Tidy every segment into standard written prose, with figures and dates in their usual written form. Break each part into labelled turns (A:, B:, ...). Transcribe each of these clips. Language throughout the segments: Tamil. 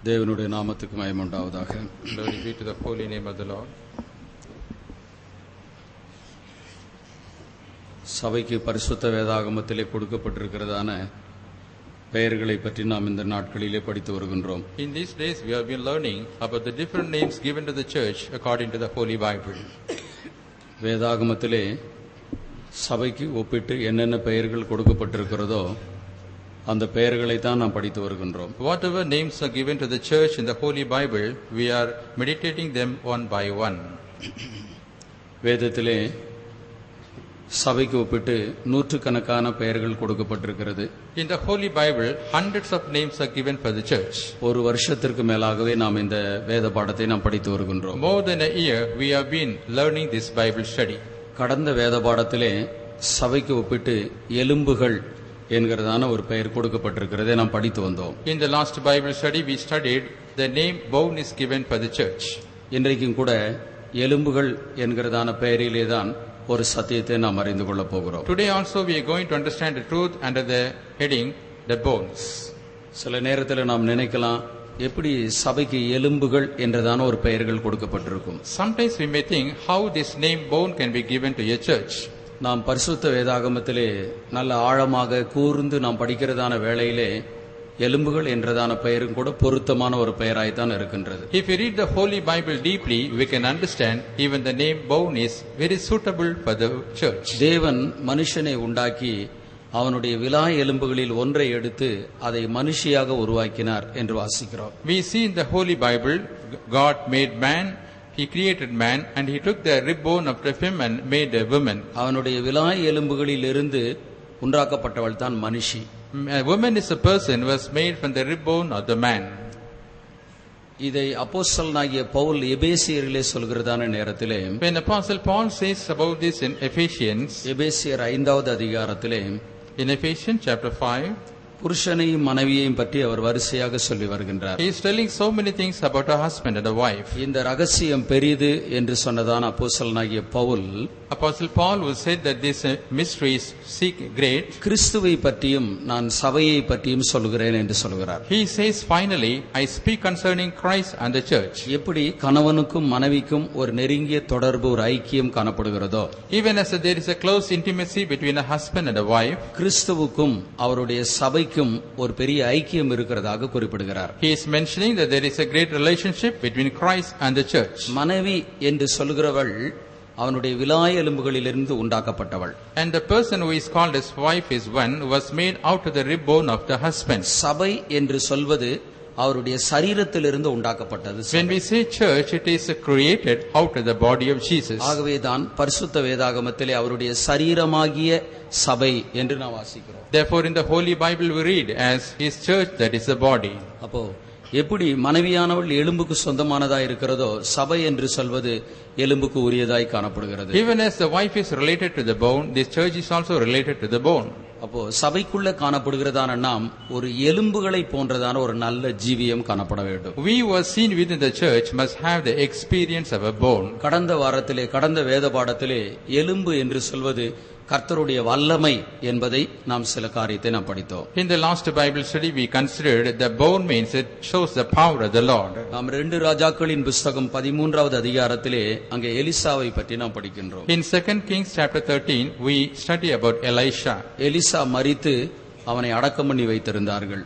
A: தேவனுடைய நாமத்துக்கு மகிமை உண்டாவதாக.
B: Glory be to the holy name of the Lord.
A: சபைக்கு பரிசுத்த வேதாகமத்திலே கொடுக்கப்பட்டிருக்கிறதான பெயர்களை பற்றி நாம் இந்த நாட்களிலே படித்து வருகின்றோம்.
B: In these days we have been learning about the different names given to the church according to the Holy Bible.
A: வேதாகமத்திலே சபைக்கு ஒப்பிட்டு என்னென்ன பெயர்கள் கொடுக்கப்பட்டிருக்கிறதோ அந்த பெயர்களை தான் நாம் படித்து வருகின்றோம்.
B: Whatever names are given to the church in the Holy Bible, we are meditating them one by one.
A: வேதத்திலே சபைக்கு ஒப்பிட்டு நூற்றுக்கணக்கான பெயர்கள் கொடுக்கப்பட்டிருக்கிறது.
B: In the Holy Bible, hundreds of names are given for the church.
A: ஒரு வருஷத்திற்கு மேலாகவே நாம் இந்த வேத பாடத்தை நாம் படித்து வருகின்றோம்.
B: More than a year we have been learning this Bible study.
A: கடந்த வேத பாடத்திலே சபைக்கு ஒப்பிட்டு எலும்புகள் என்கிறதான ஒரு பெயர் கொடுக்கப்பட்டிருக்கிறதை நாம் படித்து வந்தோம்.
B: In the last Bible study we studied the name bone is given for the church.
A: இன்றைக்கும் கூட எலும்புகள் என்கிறதான பெயரிலே தான் ஒரு சத்தியத்தை நாம் அறிந்து கொள்ள போகிறோம்.
B: Today also we are going to understand the truth under the heading the bones.
A: சில நேரத்தில் நாம் நினைக்கலாம், எப்படி சபைக்கு எலும்புகள் என்றதான ஒரு பெயர்கள் கொடுக்கப்பட்டிருக்கும்.
B: Sometimes we may think how this name bone can be given to a church.
A: நாம் பரிசுத்த வேதாகமத்திலே நல்ல ஆழமாக கூர்ந்து நாம் படிக்கிறதான வேளையிலே எலும்புகள் என்றதான பெயரும் கூட பொருத்தமான ஒரு பெயராய்த்தான் இருக்கின்றது.
B: If we read the Holy Bible deeply, we can understand even the name bone is very suitable for the church.
A: தேவன் மனுஷனை உண்டாக்கி அவனுடைய விலா எலும்புகளில் ஒன்றை எடுத்து அதை மனுஷியாக உருவாக்கினார் என்று வாசிக்கிறோம்.
B: We see in the Holy Bible, God made man, He created man and He took the rib bone of him and made a woman.
A: அவனுடைய விலா எலும்புகளில் இருந்து உண்டாக்கப்பட்டவள் தான் மனுஷி.
B: A woman is a person who was made from the rib bone of the man.
A: இதை அப்போஸ்தலனாகிய பவுல் எபேசியரிலே சொல்கிறதான நேரத்திலே,
B: When Apostle Paul says about this in Ephesians,
A: எபேசியர் 5வது அதிகாரத்திலே,
B: in Ephesians chapter 5,
A: புருஷனையும் மனைவியையும் பற்றி அவர் வரிசையாக சொல்லி வருகின்றார்.
B: he is telling so many things about a husband and a wife.
A: இந்த ரகசியம் பெரிது என்று சொன்னதான அப்போஸ்தலனாகிய Pavul,
B: Apostle Paul who said that this mystery is great,
A: கிறிஸ்துவை பற்றியும் நான் சபையை பற்றியும் சொல்கிறேன் என்று சொல்கிறார்.
B: he says finally, I speak concerning Christ and the church.
A: எப்படி கணவனுக்கும் மனைவிக்கும் ஒரு நெருங்கிய தொடர்பு, ஒரு ஐக்கியம் காணப்படுகிறதோ,
B: Even as there is a close intimacy between a husband and a wife,
A: கிறிஸ்துவுக்கும் அவருடைய சபைக்கும் ஒரு பெரிய ஐக்கியம் இருக்கிறதாக குறிப்பிடுகிறார்.
B: he is mentioning that there is a great relationship between Christ and the church.
A: மனைவி என்று சொல்கிறவள் அவனுடைய விலா எலும்புகளிலிருந்து உண்டாக்கப்பட்டவள்.
B: And the person who is called as wife is one who was made out of the rib bone of the husband.
A: சபை என்று சொல்வது அவருடைய சரீரத்திலிருந்து உண்டாக்கப்பட்டது.
B: When we say church, it is created out of the body of Jesus.
A: ஆகவேதான் பரிசுத்த வேதாகமத்திலே அவருடைய சரீரமாகிய சபை என்று நாம் வாசிக்கிறோம்.
B: Therefore in the Holy Bible we read as his church, that is the body.
A: அப்போ எப்படி மனைவியானவள் எலும்புக்கு சொந்தமானதாய் இருக்கிறதோ, சபை என்று சொல்வது எலும்புக்கு உரியதாய் காணப்படுகிறது.
B: Even as the wife is related to the bone, this church is also related to the bone.
A: அப்போ சபைக்குள்ள காணப்படுகிறதான நாம் ஒரு எலும்புகளை போன்றதான ஒரு நல்ல ஜீவியம் காணப்பட வேண்டும்.
B: We who are seen within the church must have the experience of a bone.
A: கடந்த வேத பாடத்திலே எலும்பு என்று சொல்வது கர்த்தருடைய வல்லமை என்பதை நாம் சில காரியத்தை நாம் படித்தோம்.
B: In the last Bible study we considered the bone means it shows the power of the Lord.
A: நாம் 2 ராஜாக்களின் புத்தகம் 13வது அதிகாரத்திலே அங்கே எலிசாவை பற்றி நாம் படிக்கின்றோம்.
B: In 2 Kings chapter 13 we study about Elisha.
A: Elisha மரித்து அவனை அடக்கம் பண்ணி வைத்திருந்தார்கள்.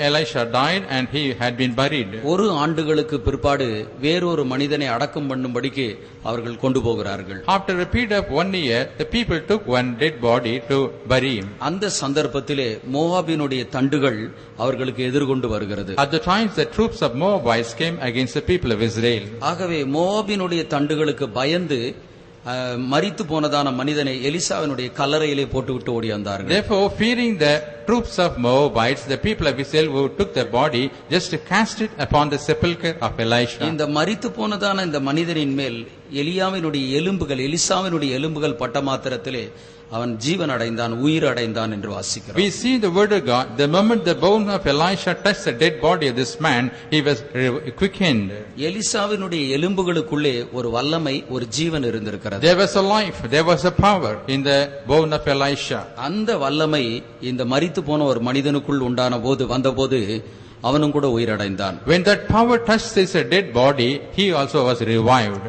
B: Elisha died and he had been buried.
A: ஒரு ஆண்டுகளுக்கு பிற்பாடு வேறொரு மனிதனை அடக்கம் பண்ணும்படிக்கு அவர்கள் கொண்டு போகிறார்கள்.
B: After a period of 1 year, the people took one dead body to bury him.
A: அந்த சந்தர்ப்பத்திலே மோவாபினுடைய தண்டுகள் அவர்களுக்கு எதிர்கொண்டு வருகிறது.
B: At the times the troops of Moabites came against the people of Israel.
A: ஆகவே மோவாபினுடைய தண்டுகளுக்கு பயந்து மரித்து போனதான மனிதனை எலிசாவினுடைய கல்லறையிலே போட்டுவிட்டு ஓடி வந்தார்கள்.
B: Therefore, fearing the troops of Moabites, the people of Israel who took the body just cast it upon the sepulchre of Elisha.
A: இந்த மரித்து போனதான இந்த மனிதனின் மேல் எலிசாவினுடைய எலும்புகள் பட்ட மாத்திரத்திலே அவன் ஜீவன் அடைந்தான், உயிர் அடைந்தான் என்று வாசிக்கிறோம்.
B: We see the word of God, the moment the bone of Elisha touched the dead body of this man, he was quickened.
A: எலிசாவினுடைய எலும்புகளுக்குள்ளே ஒரு வல்லமை, ஒரு ஜீவன் இருந்திருக்கிறது.
B: There was a life, there was a power in the bone of Elisha.
A: அந்த வல்லமை இந்த மரித்து போன ஒரு மனிதனுக்குள் வந்தபோது அவனும் கூட உயிரடைந்தான்.
B: When that power touched his dead body, he also was revived.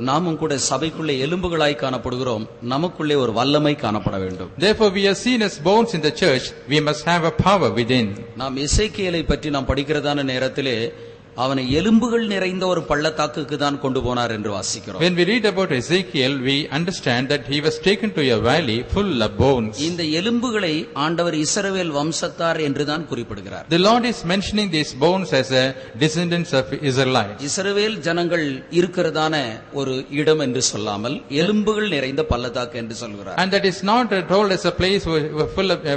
A: நாமும் கூட சபைக்குள்ளே எலும்புகளாய் காணப்படுகிறோம். நமக்குள்ளே ஒரு வல்லமை காணப்பட வேண்டும்.
B: Therefore we are seen as bones in the church. We must have a power within.
A: நாம் எசேக்கியேலை பற்றி நாம் படிக்கிறதான நேரத்திலே அவனை எலும்புகள் நிறைந்த ஒரு பள்ளத்தாக்குக்கு தான் கொண்டு போனார் என்று வாசிக்கிறோம்.
B: When we read about Ezekiel, we understand that he was taken to a valley full of bones.
A: இந்த எலும்புகளை ஆண்டவர் இஸ்ரவேல் வம்சத்தார் என்று தான் குறிப்பிடுகிறார்.
B: The Lord is mentioning these bones as a descendants of Israelites.
A: இஸ்ரவேல் ஜனங்கள் இருக்கிறதான ஒரு இடம் என்று சொல்லாமல் எலும்புகள் நிறைந்த பள்ளத்தாக்கு என்று சொல்கிறார்.
B: And that is not told as a place full of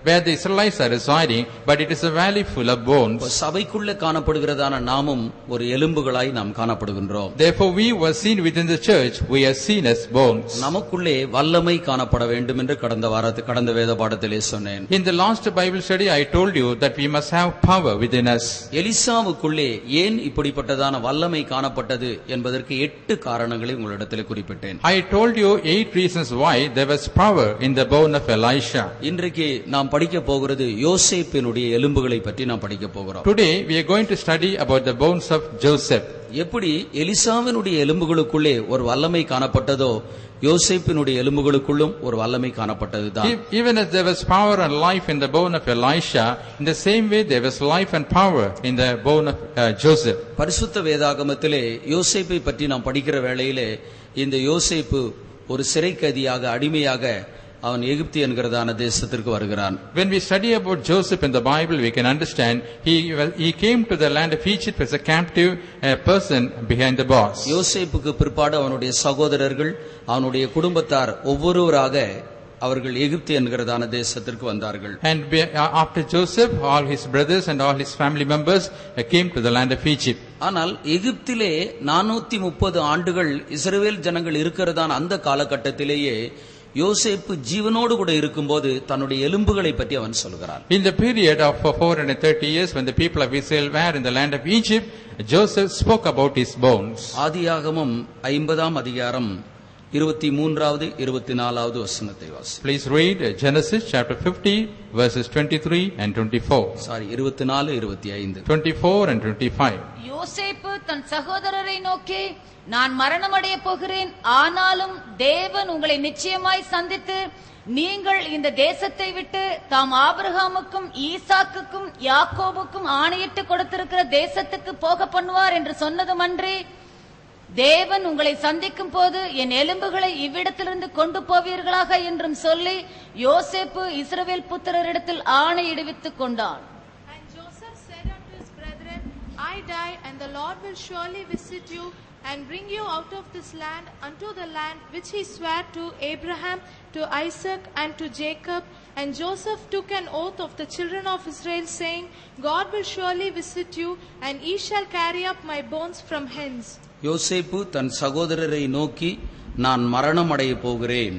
B: where the Israelites are residing, but it is a valley full of bones.
A: சபைக்குள்ளே காணப்படும் நாமும் ஒரு எலும்புகளாய் நாம் காணப்படுகின்றோம்.
B: Therefore we were seen within the church, we are seen as bones.
A: நமக்குள்ளே வல்லமை காணப்பட வேண்டும் என்று கடந்த வேத பாடத்திலே சொன்னேன்.
B: In the last Bible study I told you that we must have power within us.
A: எலிசாவுக்குள்ளே ஏன் இப்படிப்பட்டதான வல்லமை காணப்பட்டது என்பதற்கு 8 காரணங்களை உங்களிடத்தில் குறிப்பிட்டேன்.
B: I told you 8 reasons why there was power in the bone of Elisha.
A: இன்றைக்கு நாம் படிக்க போகிறது யோசேப்பினுடைய எலும்புகளை பற்றி நாம் படிக்க போகிறோம்.
B: Today we are going to study about the bones of Joseph.
A: எப்படி எலிசாவினுடைய எலும்புகளுக்குள்ளே ஒரு வல்லமை காணப்பட்டதோ யோசேப்பினுடைய எலும்புகளுக்குள்ளும் ஒரு வல்லமை காணப்பட்டதுதான்.
B: Even as there was power and life in the bone of Elisha, in the same way there was life and power in the bone of Joseph.
A: பரிசுத்த வேதாகமத்திலே யோசேப்பை பற்றி நாம் படிக்கிற வேளையிலே இந்த யோசேப்பு ஒரு சிறை கைதியாக அடிமையாக அவன் எகிப்து என்கிறதான தேசத்திற்கு வருகிறான்.
B: When we study about Joseph in the Bible, we can understand he came to the land of Egypt as a captive person behind the bars.
A: யோசேப்புக்கு பிற்பாடு அவனுடைய சகோதரர்கள் அவனுடைய குடும்பத்தார் ஒவ்வொருவராக அவர்கள் எகிப்து என்கிறதான தேசத்திற்கு வந்தார்கள்.
B: And after Joseph, all his brothers and all his family members came to the land of Egypt.
A: ஆனால் எகிப்திலே 430 ஆண்டுகள் இஸ்ரவேல் ஜனங்கள் இருக்கிறதான அந்த காலகட்டத்திலேயே யோசேப்பு ஜீவனோடு கூட இருக்கும்போது தன்னுடைய எலும்புகளை பற்றி அவன் சொல்கிறான்.
B: In the period of 430 years when the people of Israel were in the land of Egypt, Joseph spoke about his bones.
A: ஆதியாகமம் 50ஆம் அதிகாரம் 23வது 24வது வசனத்தை வாசி.
B: Please read Genesis chapter 50 verses 23 and 24.
A: 24 25.
B: 24 and 25.
C: யோசேப்பு தன் சகோதரரை நோக்கி, நான் மரணமடைய போகிறேன், ஆனாலும் தேவன் உங்களை நிச்சயமாய் சந்தித்து நீங்கள் இந்த தேசத்தை விட்டு தாம் ஆபிரகாமுக்கும் ஈசாக்குக்கும் யாக்கோபுக்கும் ஆணையிட்டு கொடுத்திருக்கிற தேசத்துக்கு போக பண்ணுவார் என்று சொன்னதுமன்றி, தேவன் உங்களை சந்திக்கும் போது என் எலும்புகளை இவ்விடத்திலிருந்து கொண்டு போவீர்களாக என்றும் சொல்லி யோசேப்பு இஸ்ரவேல் புத்திரரிடத்தில் ஆணையிடுவித்துக் கொண்டான்.
D: And Joseph said unto his brethren, I die, and the Lord will surely visit you and bring you out of this land unto the land which he sware to Abraham, to Isaac, and to Jacob. And Joseph took an oath of the children of Israel, saying, God will surely visit you, and ye shall carry up my bones from hence.
A: யோசேப்பு தன் சகோதரரை நோக்கி, நான் மரணம் அடைய போகிறேன்.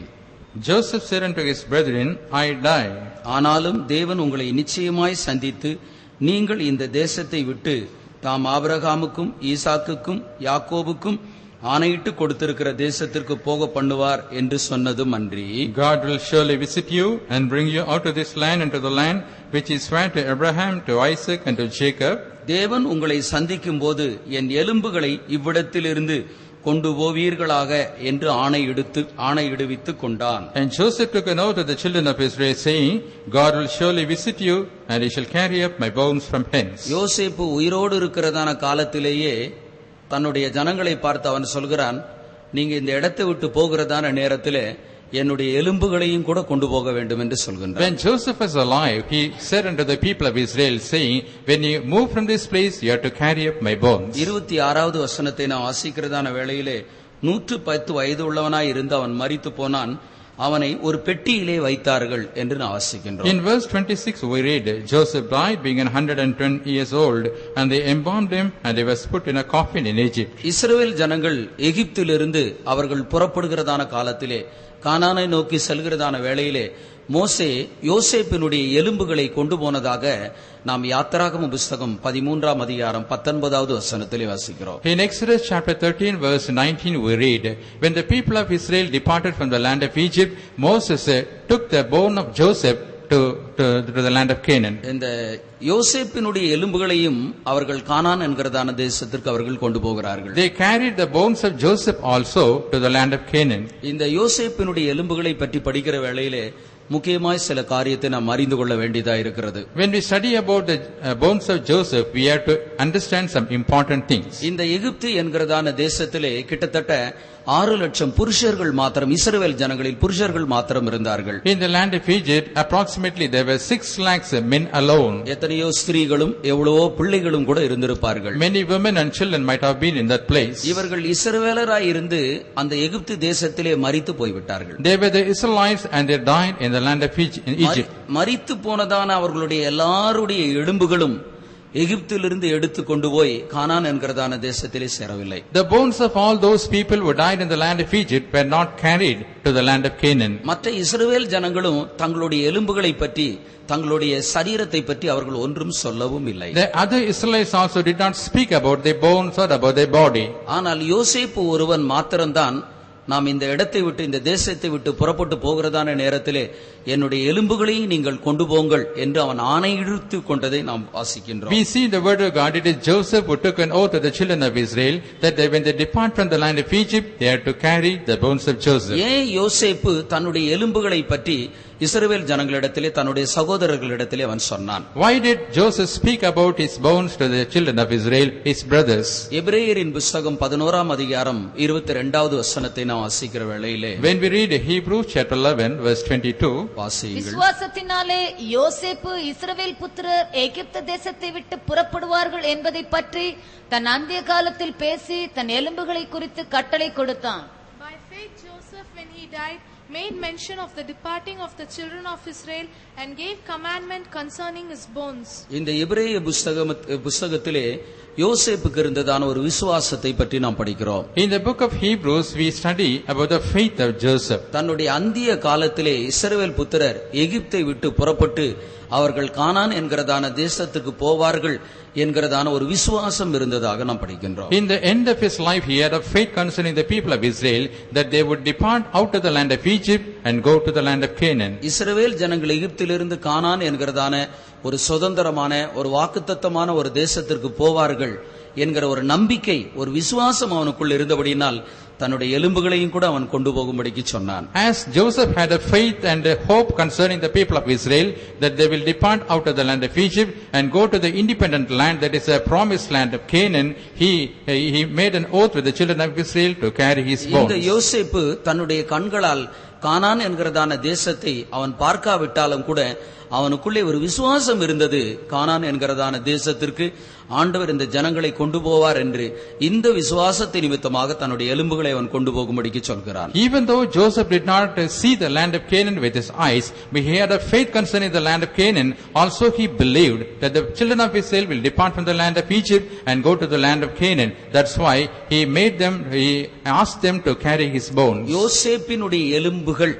B: Joseph said unto his brethren, I die.
A: ஆனாலும் தேவன் உங்களை நிச்சயமாய் சந்தித்து நீங்கள் இந்த தேசத்தை விட்டு தாம் ஆபிரகாமுக்கும் ஈசாக்குக்கும் யாக்கோபுக்கும் ஆணையிட்டு கொடுத்திருக்கிற தேசத்திற்கு போக பண்ணுவார் என்று சொன்னதும் அன்றி,
B: God will surely visit you and bring you out of this land into the land which he sware to Abraham, to Isaac, and to Jacob.
A: தேவன் உங்களை சந்திக்கும் போது என் எலும்புகளை இவ்விடத்திலிருந்து கொண்டு போவீர்களாக என்று ஆணையிடுவித்துக் கொண்டான்.
B: And Joseph took an oath of the children of Israel, saying, God will surely visit you, and he shall carry up my bones from hence.
A: யோசேப்பு உயிரோடு இருக்கிறதான காலத்திலேயே தன்னுடைய ஜனங்களை பார்த்து அவன் சொல்கிறான், நீங்க இந்த இடத்தை விட்டு போகிறதான நேரத்திலே என்னுடைய எலும்புகளையும் கூட கொண்டு போக வேண்டும் என்று சொல்கின்றார்.
B: When Joseph was alive, he said unto the people of Israel, saying, when you move from this place, you have to carry up my bones.
A: 26வது வசனத்தை நான் வாசிக்கிறதான வேளையிலே 110 வயது உள்ளவனாய் இருந்து அவன் மரித்து போனான், அவனை ஒரு பெட்டியிலே வைத்தார்கள் என்று நான் வாசிக்கின்றோம்.
B: In verse 26 we read, Joseph died being 110 years old, and they embalmed him, and he was put in a coffin in Egypt.
A: இஸ்ரவேல் ஜனங்கள் எகிப்திலிருந்து அவர்கள் புறப்படுகிறதான காலத்திலே கானானை நோக்கி செல்கிறதான வேளையிலே மோசே யோசேப்பினுடைய எலும்புகளை கொண்டு போனதாக நாம் யாத்திராகம புத்தகம் 13ஆம் அதிகாரம் 19வது வசனத்திலே வாசிக்கிறோம்.
B: In Exodus chapter 13 verse 19 we read, when the people of Israel departed from the land of Egypt, Moses took the bone of Joseph to the land of Canaan.
A: இந்த யோசேப்பினுடைய எலும்புகளையும் அவர்கள் கானான் என்கிறதான தேசத்திற்கு அவர்கள் கொண்டு போகிறார்கள்.
B: They carried the bones of Joseph also to the land of Canaan.
A: இந்த யோசேப்பினுடைய எலும்புகளை பற்றி படிக்கிற வேளையிலே முக்கியமாய் சில காரியத்தை நாம் அறிந்து கொள்ள வேண்டியதா இருக்கிறது.
B: When we study about the bones of Joseph, we have to understand some important things.
A: இந்த எகிப்து என்கிறதான தேசத்திலே கிட்டத்தட்ட 6 லட்சம் புருஷர்கள் மாத்திரம், இஸ்ரவேல் ஜனங்களில் புருஷர்கள் மாத்திரம் இருந்தார்கள்.
B: In the land of Egypt, approximately there were 6 lakhs men alone.
A: எத்தனையோ ஸ்திரீகளும் எவ்வளவோ பிள்ளைகளும் கூட இருந்திருப்பார்கள்.
B: Many women and children might have been in that place.
A: இவர்கள் இஸ்ரவேலராய் இருந்து அந்த எகிப்து தேசத்திலே மரித்து போய்விட்டார்கள்.
B: They were the Israelites and they died in the land of Egypt.
A: மரித்து போனதான அவர்களுடைய எல்லாருடைய எலும்புகளும் எகிப்திலிருந்து எடுத்து கொண்டு போய் கானான் என்கிறதான தேசத்திலே சேரவில்லை.
B: The bones of all those people who died in the land of Egypt were not carried to the land of Canaan.
A: மற்ற இஸ்ரவேல் ஜனங்களும் தங்களுடைய எலும்புகளை பற்றி, தங்களுடைய சரீரத்தை பற்றி அவர்கள் ஒன்றும் சொல்லவும் இல்லை.
B: The other Israelites also did not speak about their bones or about their body.
A: ஆனால் யோசேப்பு ஒருவன் மாத்திரம்தான், நாம் இந்த இடத்தை விட்டு, இந்த தேசத்தை விட்டு புறப்பட்டு போகிறதான நேரத்திலே என்னுடைய எலும்புகளையும் நீங்கள் கொண்டு போங்கள் என்று அவன் ஆணையிட்டு கொண்டதை நாம் வாசிக்கின்றோம்.
B: We see the word of God. It is Joseph who took an oath to the children of Israel that when they depart from the land of Egypt, they are to carry the bones of Joseph.
A: ஏன் யோசேப்பு தன்னுடைய எலும்புகளை பற்றி இஸ்ரவேல் ஜனங்களிடத்திலே, தன்னுடைய சகோதரர்களிடத்திலே அவன் சொன்னான்?
B: Why did Joseph speak about his bones to the children of Israel, his brothers?
A: எபிரேயரின் புத்தகம் 11ஆம் அதிகாரம் 22வது வசனத்தை நாம் வாசிக்கிற வேளையிலே,
B: When we read Hebrews chapter 11 verse 22,
A: வாசியுங்கள்.
C: விசுவாசத்தினாலே யோசேப்பு இஸ்ரவேல் புத்திரர் எகிப்து தேசத்தை விட்டு புறப்படுவார்கள் என்பதை பற்றி தன் அந்திய காலத்தில் பேசி தன் எலும்புகளை குறித்து கட்டளை கொடுத்தான்.
D: By faith Joseph, when he died, made mention of the departing of the children of Israel and gave commandment concerning his bones.
A: இந்த எபிரேய புத்தகத்திலே யோசேப்புக்கு இருந்ததான ஒரு விசுவாசத்தை பற்றி நாம் படிக்கிறோம்.
B: in the book of Hebrews we study about the faith of Joseph.
A: தன்னுடைய அந்திய காலத்திலே இஸ்ரவேல் புத்திரர் எகிப்தை விட்டு புறப்பட்டு அவர்கள் கானான் என்கிறதான தேசத்துக்கு போவார்கள் என்கிறதான ஒரு விசுவாசம் இருந்ததாக நாம் படிக்கின்றோம்.
B: In the end of his life he had a faith concerning the people of Israel that they would depart out of the land of Egypt and go to the land of Canaan.
A: இஸ்ரவேல் ஜனங்கள் எகிப்திலிருந்து கானான் என்கிறதான ஒரு சுதந்திரமான, ஒரு வாக்குத்தத்தமான ஒரு தேசத்திற்கு போவார்கள் என்கிற ஒரு நம்பிக்கை, ஒரு விசுவாசம் அவனுக்குள் இருந்தபடியினால் தன்னுடைய எலும்புகளையும் கூட அவன் கொண்டு போகும்படிக்கு சொன்னான்.
B: As Joseph had a faith and a hope concerning the people of Israel that they will depart out of the land of Egypt and go to the independent land that is a promised land of Canaan, he made an oath with the children of Israel to carry his bones.
A: இந்த யோசேப்பு தன்னுடைய கண்களால் கானான் என்கிறதான தேசத்தை அவன் பார்க்காவிட்டாலும் கூட அவனுக்குள்ளே ஒரு விசுவாசம் இருந்தது. கானான் என்கிறதான தேசத்திற்கு ஆண்டவர் இந்த ஜனங்களை கொண்டு போவார் என்று இந்த விசுவாசத்தை நிமித்தமாக தன்னுடைய எலும்புகளை அவன் கொண்டு போகும்படிக்கு சொல்கிறான்.
B: Even though Joseph did not see the land of Canaan with his eyes, but he had a faith concerning the land of Canaan, also he believed that the children of Israel will depart from the land of Egypt and go to the land of Canaan. That's why he asked them to carry his bones.
A: யோசேப்பினுடைய எலும்புகள்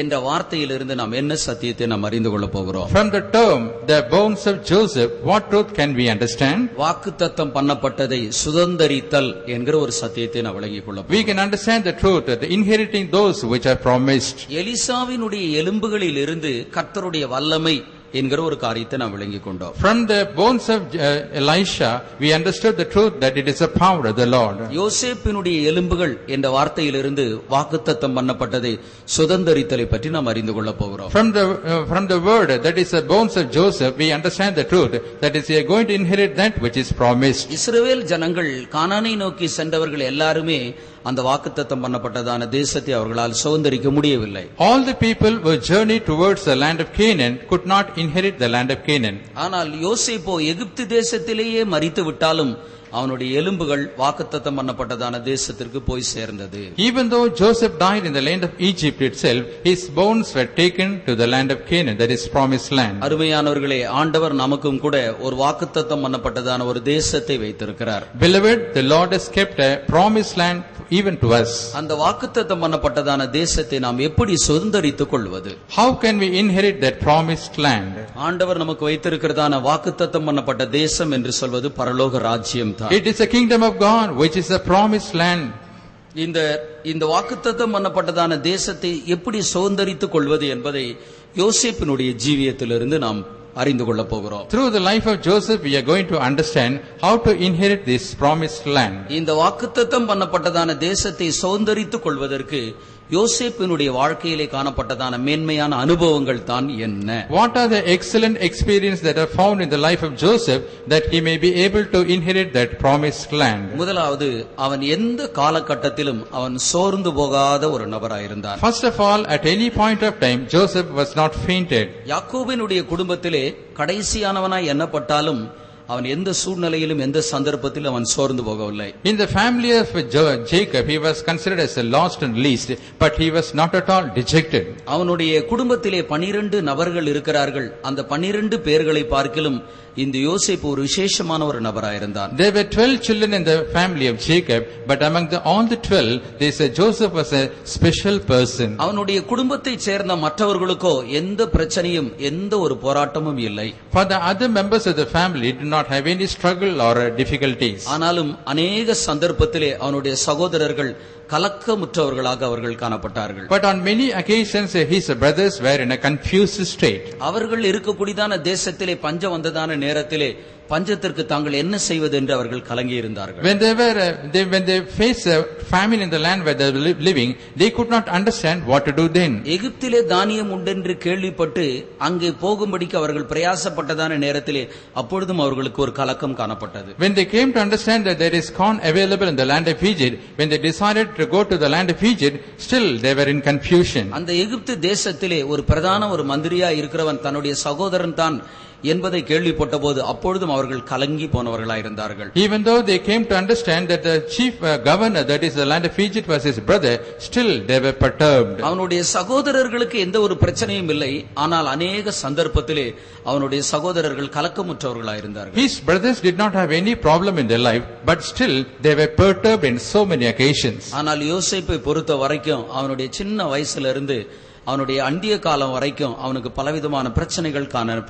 A: என்ற வார்த்தையிலிருந்து நாம் என்ன சத்தியத்தை நாம் அறிந்து கொள்ள போகிறோம்?
B: From the term the bones of Joseph, what truth can we understand?
A: வாக்குத்தத்தம் பண்ணப்பட்டதை சுதந்தரித்தல் என்கிற ஒரு சத்தியத்தை நாம் விளங்கிக் கொள்ள போகிறோம்.
B: We can understand the truth that inheriting those which are promised.
A: எலிசாவினுடைய எலும்புகளில் இருந்து கர்த்தருடைய வல்லமை என்கிற ஒரு காரியத்தை நாம் விளங்கிக் கொண்டோம்.
B: From the bones of Elisha we understood the truth that it is a power of the Lord.
A: யோசேப்பினுடைய எலும்புகள் என்ற வார்த்தையிலிருந்து வாக்குத்தத்தம் பண்ணப்பட்டதை சுதந்தரித்தலை பற்றி நாம் அறிந்து கொள்ள போகிறோம்.
B: From the word that is the bones of Joseph we understand the truth that is we are going to inherit that which is promised.
A: இஸ்ரவேல் ஜனங்கள் கானானை நோக்கி சென்றவர்கள் எல்லாருமே அந்த வாக்குத்தத்தம் பண்ணப்பட்டதான தேசத்தை அவர்களால் சுதந்தரிக்க முடியவில்லை.
B: All the people who journeyed towards the land of Canaan could not inherit the land of Canaan.
A: ஆனால் யோசேப்போ எகிப்து தேசத்திலேயே மரித்து விட்டாலும் அவனுடைய எலும்புகள் வாக்குத்தத்தம் பண்ணப்பட்டதான தேசத்திற்கு போய் சேர்ந்தது.
B: Even though Joseph died in the land of Egypt itself, his bones were taken to the land of Canaan, that is promised land.
A: அருமையானவர்களே, ஆண்டவர் நமக்கும் கூட ஒரு வாக்குத்தத்தம் பண்ணப்பட்டதான ஒரு தேசத்தை வைத்திருக்கிறார்.
B: Beloved, the Lord has kept a promised land even to us.
A: அந்த வாக்குத்தத்தம் பண்ணப்பட்டதான தேசத்தை நாம் எப்படி சுதந்தரித்துக் கொள்வது?
B: How can we inherit that promised land?
A: ஆண்டவர் நமக்கு வைத்திருக்கிறதான வாக்குத்தத்தம் பண்ணப்பட்ட தேசம் என்று சொல்வது பரலோக ராஜ்யம்.
B: It is the kingdom of God which is a promised land.
A: இந்த வாக்குத்தத்தம் பண்ணப்பட்டதான தேசத்தை எப்படி சுதந்தரித்துக் கொள்வது என்பதை யோசேப்பினுடைய ஜீவியத்திலிருந்து நாம் அறிந்து கொள்ள போகிறோம்.
B: Through the life of Joseph, we are going to understand how to inherit this promised land.
A: இந்த வாக்குத்தத்தம் பண்ணப்பட்டதான தேசத்தை சுதந்தரித்துக் கொள்வதற்கு யோசேப்பினுடைய வாழ்க்கையிலே காணப்பட்டதான மேன்மையான அனுபவங்கள் தான் என்ன?
B: What are the excellent experiences that are found in the life of Joseph that he may be able to inherit that promised land?
A: முதலாவது, அவன் எந்த காலகட்டத்திலும் அவன் சோர்ந்து போகாத ஒரு நபராயிருந்தான்.
B: First of all, at any point of time, Joseph was not fainted.
A: யாக்கோபினுடைய குடும்பத்திலே கடைசியானவனாய் எண்ணப்பட்டாலும் அவன் எந்த சூழ்நிலையிலும் எந்த சந்தர்ப்பத்திலும் அவன் சோர்ந்து போகவில்லை.
B: In the family of Jacob, he was considered as the lost and least, but he was not at all dejected.
A: அவனுடைய குடும்பத்திலே 12 நபர்கள் இருக்கிறார்கள். அந்த 12 பேர்களை பார்க்கிலும் இந்த யோசேப்பு ஒரு விசேஷமான ஒரு நபராயிருந்தான்.
B: There were 12 children in the family of Jacob, but among all the 12, they said Joseph was a special person.
A: அவனுடைய குடும்பத்தைச் சேர்ந்த மற்றவர்களுக்கோ எந்த பிரச்சனையும் எந்த ஒரு போராட்டமும் இல்லை.
B: For the other members of the family did not have any struggle or difficulties.
A: ஆனாலும் அநேக சந்தர்ப்பத்திலே அவனுடைய சகோதரர்கள் கலக்கமுற்றவர்களாக அவர்கள் காணப்பட்டார்கள்.
B: But on many occasions his brothers were in a confused state.
A: அவர்கள் இருக்கக்கூடியதான தேசத்திலே பஞ்சம் வந்ததான நேரத்திலே பஞ்சத்திற்கு தாங்கள் என்ன செய்வது என்று அவர்கள் கலங்கி இருந்தார்கள்.
B: When they faced a famine in the land where they were living, they could not understand what to do then.
A: எகிப்திலே தானியம் உண்டென்று கேள்விப்பட்டு அங்கே போகும்படிக்கு அவர்கள் பிரயாசப்பட்டதான நேரத்திலே அப்பொழுதும் அவர்களுக்கு ஒரு கலக்கம் காணப்பட்டது.
B: When they came to understand that there is corn available in the land of Egypt, when they decided to go to the land of Egypt, still they were in confusion.
A: அந்த எகிப்து தேசத்திலே ஒரு பிரதான ஒரு மந்திரியா இருக்கிறவன் தன்னுடைய சகோதரன் தான் என்பதை கேள்விப்பட்டபோது அப்பொழுதும் அவர்கள் கலங்கி போனவர்களாயிருந்தார்கள்.
B: Even though they came to understand that the chief governor, that is the land of Egypt, was his brother, still they were perturbed.
A: அவனுடைய சகோதரர்களுக்கு எந்த ஒரு பிரச்சனையும் இல்லை. ஆனால் அநேக சந்தர்ப்பத்திலே அவனுடைய சகோதரர்கள் கலக்கமுற்றவர்களாயிருந்தார்கள்.
B: His brothers did not have any problem in their life, but still they were perturbed in so many occasions.
A: ஆனால் யோசேப்பை பொறுத்த வரைக்கும் அவனுடைய சின்ன வயசுல இருந்து அவனுடைய அந்திய காலம் வரைக்கும் அவனுக்கு பலவிதமான பிரச்சனைகள்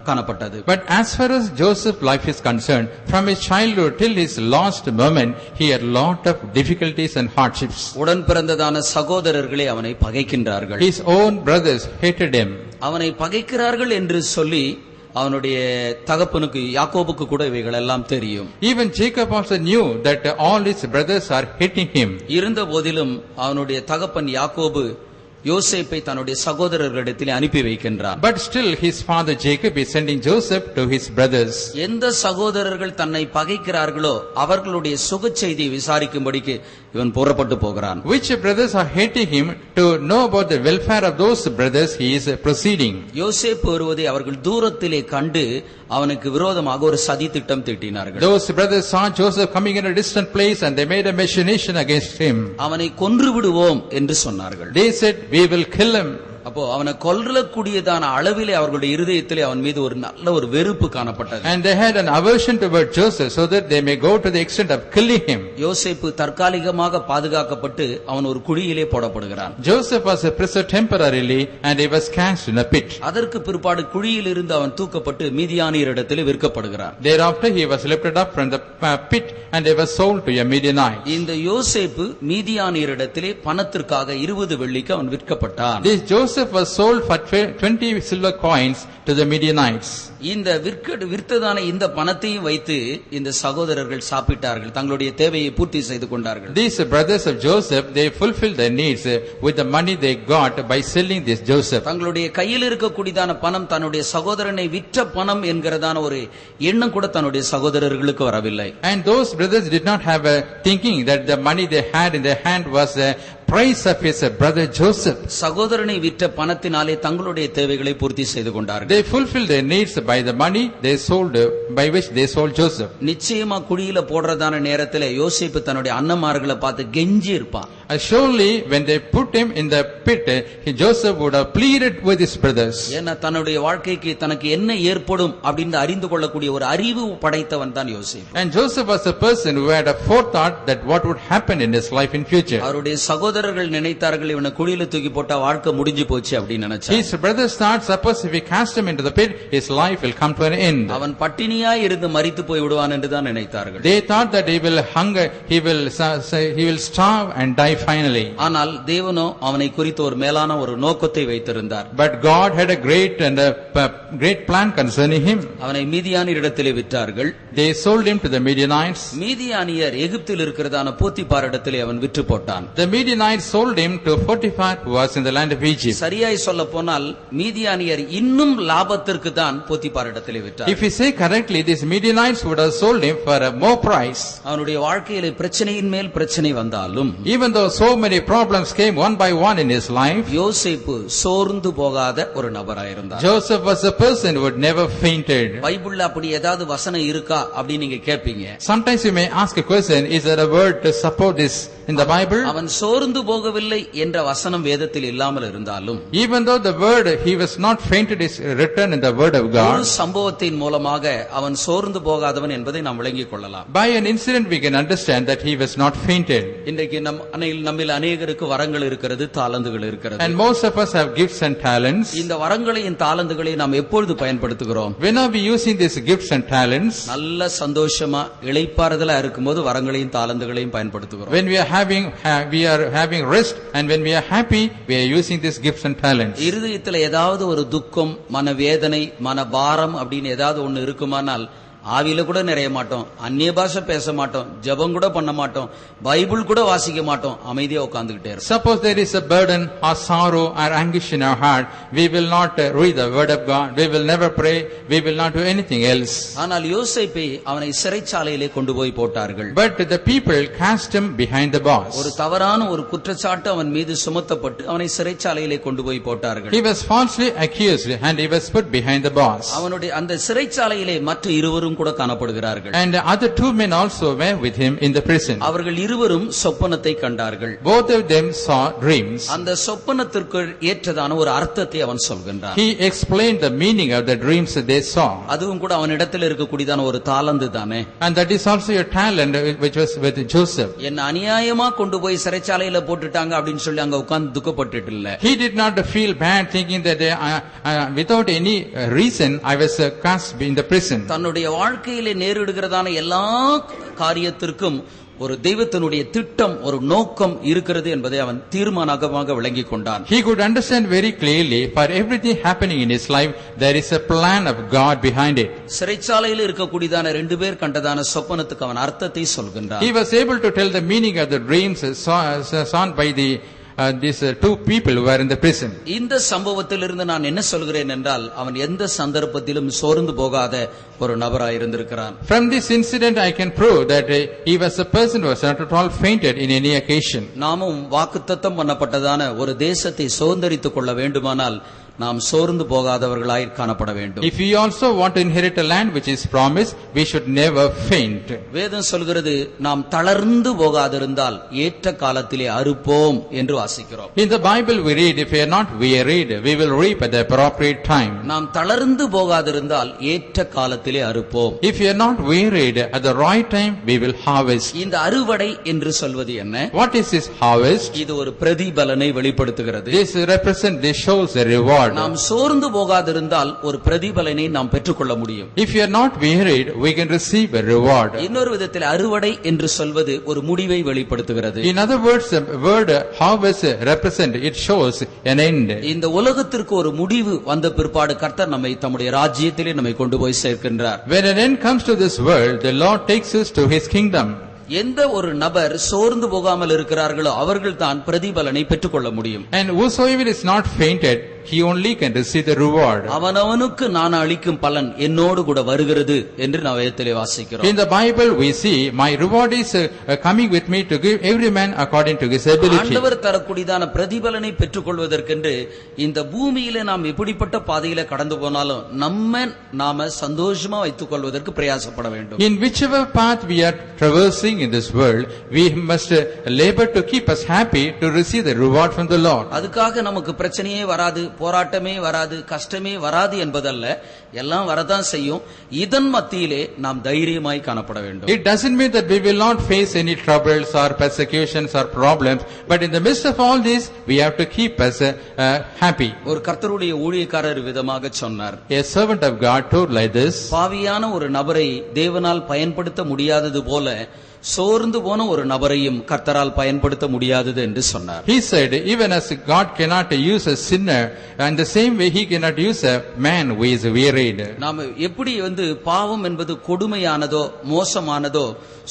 A: காணப்பட்டது.
B: But as far as Joseph's life is concerned, from his childhood till his last moment, he had lot of difficulties and hardships.
A: உடன் பிறந்ததான சகோதரர்களே அவனை பகைக்கின்றார்கள்.
B: His own brothers hated him.
A: அவனை பகைக்கிறார்கள் என்று சொல்லி அவனுடைய தகப்பனுக்கு யாக்கோபுக்கு கூட இவைகள் எல்லாம் தெரியும்.
B: Even Jacob also knew that all his brothers are hating him.
A: இருந்த போதிலும் அவனுடைய தகப்பன் யாக்கோபு யோசேப்பை தன்னுடைய சகோதரர்களிடத்தில் அனுப்பி வைக்கின்றான்.
B: But still his father Jacob is sending Joseph to his brothers.
A: எந்த சகோதரர்கள் தன்னை பகைக்கிறார்களோ அவர்களுடைய சுக செய்தியை விசாரிக்கும்படிக்கு இவன் புறப்பட்டு போகிறான்.
B: Which brothers are hating him, to know about the welfare of those brothers he is proceeding.
A: யோசேப்பு வருவதை அவர்கள் தூரத்திலே கண்டு அவனுக்கு விரோதமாக ஒரு சதி திட்டம் தீட்டினார்கள்.
B: Those brothers saw Joseph coming in a distant place and they made a machination against him.
A: அவனை கொன்று விடுவோம் என்று சொன்னார்கள்.
B: They said, we will kill him.
A: அப்போ அவனை கொல்லக்கூடியதான அளவிலே அவர்களுடைய இருதயத்திலே அவன் மீது ஒரு நல்ல ஒரு வெறுப்பு காணப்பட்டது.
B: And they had an aversion toward Joseph so that they may go to the extent of killing him.
A: யோசேப்பு தற்காலிகமாக பாதுகாக்கப்பட்டு அவன் ஒரு குழியிலே போடப்படுகிறான்.
B: Joseph was preserved temporarily and he was cast in a pit.
A: அதற்கு பிற்பாடு குழியில் இருந்து அவன் தூக்கப்பட்டு மீதியானியரிடத்திலே விற்கப்படுகிறான்.
B: Thereafter he was lifted up from the pit and he was sold to a Midianite.
A: இந்த யோசேப்பு மீதியானியரிடத்திலே பணத்திற்காக 20 வெள்ளிக்கு அவன் விற்கப்பட்டான்.
B: This Joseph was sold for 20 silver coins to the Midianites.
A: இந்த விற்றதான இந்த பணத்தையும் வைத்து இந்த சகோதரர்கள் சாப்பிட்டார்கள், தங்களுடைய தேவையை பூர்த்தி செய்து கொண்டார்கள்.
B: These brothers of Joseph, they fulfilled their needs with the money they got by selling this Joseph.
A: தங்களுடைய கையில் இருக்கக்கூடியதான பணம் தன்னுடைய சகோதரனை விற்ற பணம் என்கிறதான ஒரு எண்ணம் கூட தன்னுடைய சகோதரர்களுக்கு வரவில்லை.
B: And those brothers did not have a thinking that the money they had in their hand was a price of his brother Joseph.
A: சகோதரனை விற்ற பணத்தினாலே தங்களுடைய தேவைகளை பூர்த்தி செய்து கொண்டார்கள்.
B: They fulfilled their needs by the money they sold, by which they sold Joseph.
A: நிச்சயமா குழியில போடுறதான நேரத்திலே யோசேப்பு தன்னுடைய அண்ணன்மார்களை பார்த்து கெஞ்சி இருப்பான்.
B: Surely when they put him in the pit, Joseph would have pleaded with his brothers.
A: ஏன்னா தன்னுடைய வாழ்க்கைக்கு தனக்கு என்ன ஏற்படும் அப்படின்னு அறிந்து கொள்ளக்கூடிய ஒரு அறிவு படைத்தவன் தான் யோசேப்பு.
B: And Joseph was a person who had a forethought that what would happen in his life in future.
A: அவருடைய சகோதரர்கள் நினைத்தார்கள் இவனை குழியில தூக்கி போட்டா வாழ்க்கை முடிஞ்சு போச்சு அப்படின்னு நினைச்சாங்க.
B: His brothers thought, suppose if we cast him into the pit, his life will come to an end.
A: அவன் பட்டினியாய் இருந்து மரித்து போய் விடுவான் என்று தான் நினைத்தார்கள்.
B: They thought that he will hunger, he will starve and die finally.
A: ஆனால் தேவனோ அவனை குறித்து ஒரு மேலான ஒரு நோக்கத்தை வைத்திருந்தார்.
B: But God had a great plan concerning him.
A: அவனை மீதியானியரிடத்திலே விற்றார்கள்.
B: They sold him to the Midianites.
A: மீதியானியர் எகிப்தில் இருக்கிறதான போத்திபாரிடத்திலே அவன் விற்று போட்டான்.
B: The Midianites sold him to Potiphar, who was in the land of Egypt.
A: சரியாய் சொல்ல போனால் மீதியானியர் இன்னும் லாபத்திற்கு தான் போத்திபாரிடத்திலே விற்றார்.
B: If we say correctly, these Midianites would have sold him for a more price.
A: அவனுடைய வாழ்க்கையிலே பிரச்சனையின் மேல் பிரச்சனை வந்தாலும்,
B: Even though so many problems came one by one in his life,
A: யோசேப்பு சோர்ந்து போகாத ஒரு நபராயிருந்தார்.
B: Joseph was a person who had never fainted.
A: பைபிள்ல அப்படி ஏதாவது வசனம் இருக்கா அப்படி நீங்க கேட்பீங்க.
B: Sometimes you may ask a question, is there a word to support this in the Bible?
A: அவன் சோர்ந்து போகவில்லை என்ற வசனம் வேதத்தில் இல்லாமல் இருந்தாலும்,
B: Even though the word he was not fainted is written in the word of
A: ஒரு
B: God,
A: சம்பவத்தின் மூலமாக அவன் சோர்ந்து போகாதவன் என்பதை நாம் விளங்கிக் கொள்ளலாம்.
B: by an incident we can understand that he was not fainted.
A: இன்றைக்கு நம்மில் அநேகருக்கு வரங்கள் இருக்கிறது, தாளந்துகள் இருக்கிறது.
B: And most of us have gifts and talents.
A: இந்த வரங்களையும் தாளந்துகளை நாம் எப்பொழுது பயன்படுத்துகிறோம்?
B: When are we using these gifts and talents?
A: நல்ல சந்தோஷமா இளைப்பாறுதலா இருக்கும்போது வரங்களையும் தாளந்துகளையும் பயன்படுத்துகிறோம்.
B: When we are having rest, and when we are happy, we are using these gifts and talents.
A: இருதயத்துல ஏதாவது ஒரு துக்கம், மனவேதனை, மனபாரம் அப்படின்னு ஏதாவது ஒண்ணு இருக்குமானால் ஆவியில கூட நிறைய மாட்டோம், அந்நிய பாஷை பேச மாட்டோம், ஜெபம் கூட பண்ண மாட்டோம், பைபிள் கூட வாசிக்க மாட்டோம், அமைதியா உட்கார்ந்துகிட்டே இருப்போம்.
B: Suppose there is a burden or sorrow or anguish in our heart, we will not read the word of God, we will never pray, we will not do anything else.
A: ஆனால் யோசேப்பை அவனை சிறைச்சாலையிலே கொண்டு போய் போட்டார்கள்.
B: But the people cast him behind the bars.
A: ஒரு தவறான ஒரு குற்றச்சாட்டு அவன் மீது சுமத்தப்பட்டு அவனை சிறைச்சாலையிலே கொண்டு போய் போட்டார்கள்.
B: He was falsely accused and he was put behind the bars.
A: அவனுடைய அந்த சிறைச்சாலையிலே மற்ற இருவரும் கூட காணப்படுகிறார்கள்.
B: And the other two men also were with him in the prison.
A: அவர்கள் இருவரும் சொப்பனத்தை கண்டார்கள்.
B: Both of them saw dreams.
A: அந்த சொப்பனத்திற்கு ஏற்றதான ஒரு அர்த்தத்தை அவன் சொல்கின்றான்.
B: He explained the meaning of the dreams that they saw.
A: அதுவும் கூட அவனிடத்தில் இருக்கக்கூடியதான ஒரு தாளந்து தானே.
B: And that is also a talent which was with Joseph.
A: என்ன அநியாயமா கொண்டு போய் சிறைச்சாலையில போட்டுட்டாங்க அப்படின்னு சொல்லி அங்க உட்கார்ந்து துக்கப்பட்டுட்டு இல்ல.
B: He did not feel bad thinking that without any reason I was cast in the prison.
A: தன்னுடைய வாழ்க்கையிலே நேரிடுகிறதான எல்லா காரியத்திற்கும் ஒரு தெய்வத்தினுடைய திட்டம், ஒரு நோக்கம் இருக்கிறது என்பதை அவன் தீர்மானமாக விளங்கிக் கொண்டான்.
B: He could understand very clearly for everything happening in his life there is a plan of God behind it.
A: சிறைச்சாலையில் இருக்கக்கூடியதான ரெண்டு பேர் கண்டதான சொப்பனத்துக்கு அவன் அர்த்தத்தை சொல்கின்றான்.
B: He was able to tell the meaning of the dreams sawn by these two people who were in the prison.
A: இந்த சம்பவத்திலிருந்து நான் என்ன சொல்கிறேன் என்றால், அவன் எந்த சந்தர்ப்பத்திலும் சோர்ந்து போகாத ஒரு நபராய் இருந்திருக்கிறான்.
B: From this incident I can prove that he was a person who was not at all fainted in any occasion.
A: நாமும் வாக்குத்தத்தம் பண்ணப்பட்டதான ஒரு தேசத்தை சுதந்தரித்துக் கொள்ள வேண்டுமானால் நாம் சோர்ந்து போகாதவர்களாய் காணப்பட வேண்டும்.
B: If we also want to inherit a land which is promised, we should never faint.
A: வேதம் சொல்கிறது, நாம் தளர்ந்து போகாதிருந்தால் ஏற்ற காலத்திலே அறுப்போம் என்று வாசிக்கிறோம்.
B: In the Bible we read, if we are not wearied, we will reap at the appropriate time.
A: நாம் தளர்ந்து போகாதிருந்தால் ஏற்ற காலத்திலே அறுப்போம்.
B: If we are not wearied, at the right time we will harvest.
A: இந்த அறுவடை என்று சொல்வது என்ன?
B: What is this harvest?
A: இது ஒரு பிரதிபலனை வெளிப்படுத்துகிறது.
B: This shows a reward.
A: நாம் சோர்ந்து போகாதிருந்தால் ஒரு பிரதிபலனை நாம் பெற்றுக்கொள்ள முடியும்.
B: If you are not wearied, we can receive a reward.
A: இன்னொரு விதத்தில் அறுவடை என்று சொல்வது ஒரு முடிவை வெளிப்படுத்துகிறது.
B: In other words, the word harvest represent, it shows an end.
A: இந்த உலகத்திற்கு ஒரு முடிவு வந்த பிற்பாடு கர்த்தர் நம்மை தம்முடைய ராஜ்யத்திலே நம்மை கொண்டு போய் சேர்க்கின்றார்.
B: When an end comes to this world, the Lord takes us to his kingdom.
A: எந்த ஒரு நபர் சோர்ந்து போகாமல் இருக்கிறார்களோ அவர்கள் தான் பிரதிபலனை பெற்றுக்கொள்ள முடியும்.
B: And whosoever is not fainted, he only can receive the reward.
A: அவனவனுக்கு நான் அளிக்கும் பலன் என்னோடு கூட வருகிறது என்று நாம் வேதத்திலே வாசிக்கிறோம்.
B: In the Bible we see, my reward is coming with me to give every man according to his ability.
A: ஆண்டவர் தரக்கூடியதான பிரதிபலனை பெற்றுக்கொள்வதற்கென்று இந்த பூமியிலே நாம் எப்படிப்பட்ட பாதையில கடந்து போனாலும் நாம சந்தோஷமா வைத்துக் கொள்வதற்கு பிரயாசப்பட வேண்டும்.
B: In whichever path we are traversing in this world, we must labor to keep us happy to receive the reward from the Lord.
A: அதுக்காக நமக்கு பிரச்சனையே வராது, போராட்டமே வராது, கஷ்டமே வராது என்பதல்ல, எல்லாம் வரதான் செய்யும். இதன் மத்தியிலே நாம் தைரியமாய் காணப்பட வேண்டும்.
B: It doesn't mean that we will not face any troubles or persecutions or problems, but in the midst of all this we have to keep us happy.
A: ஒரு கர்த்தருடைய ஊழியக்காரர் விதமாக சொன்னார்.
B: A servant of God told like this,
A: பாவியான ஒரு நபரை தேவனால் பயன்படுத்த முடியாதது போல சோர்ந்து போன ஒரு நபரையும் கர்த்தரால் பயன்படுத்த முடியாதது என்று சொன்னார்.
B: He said, even as God cannot use a sinner, and the same way he cannot use a man who is wearied.
A: நாம எப்படி பாவம் என்பது கொடுமையானதோ மோசமானதோ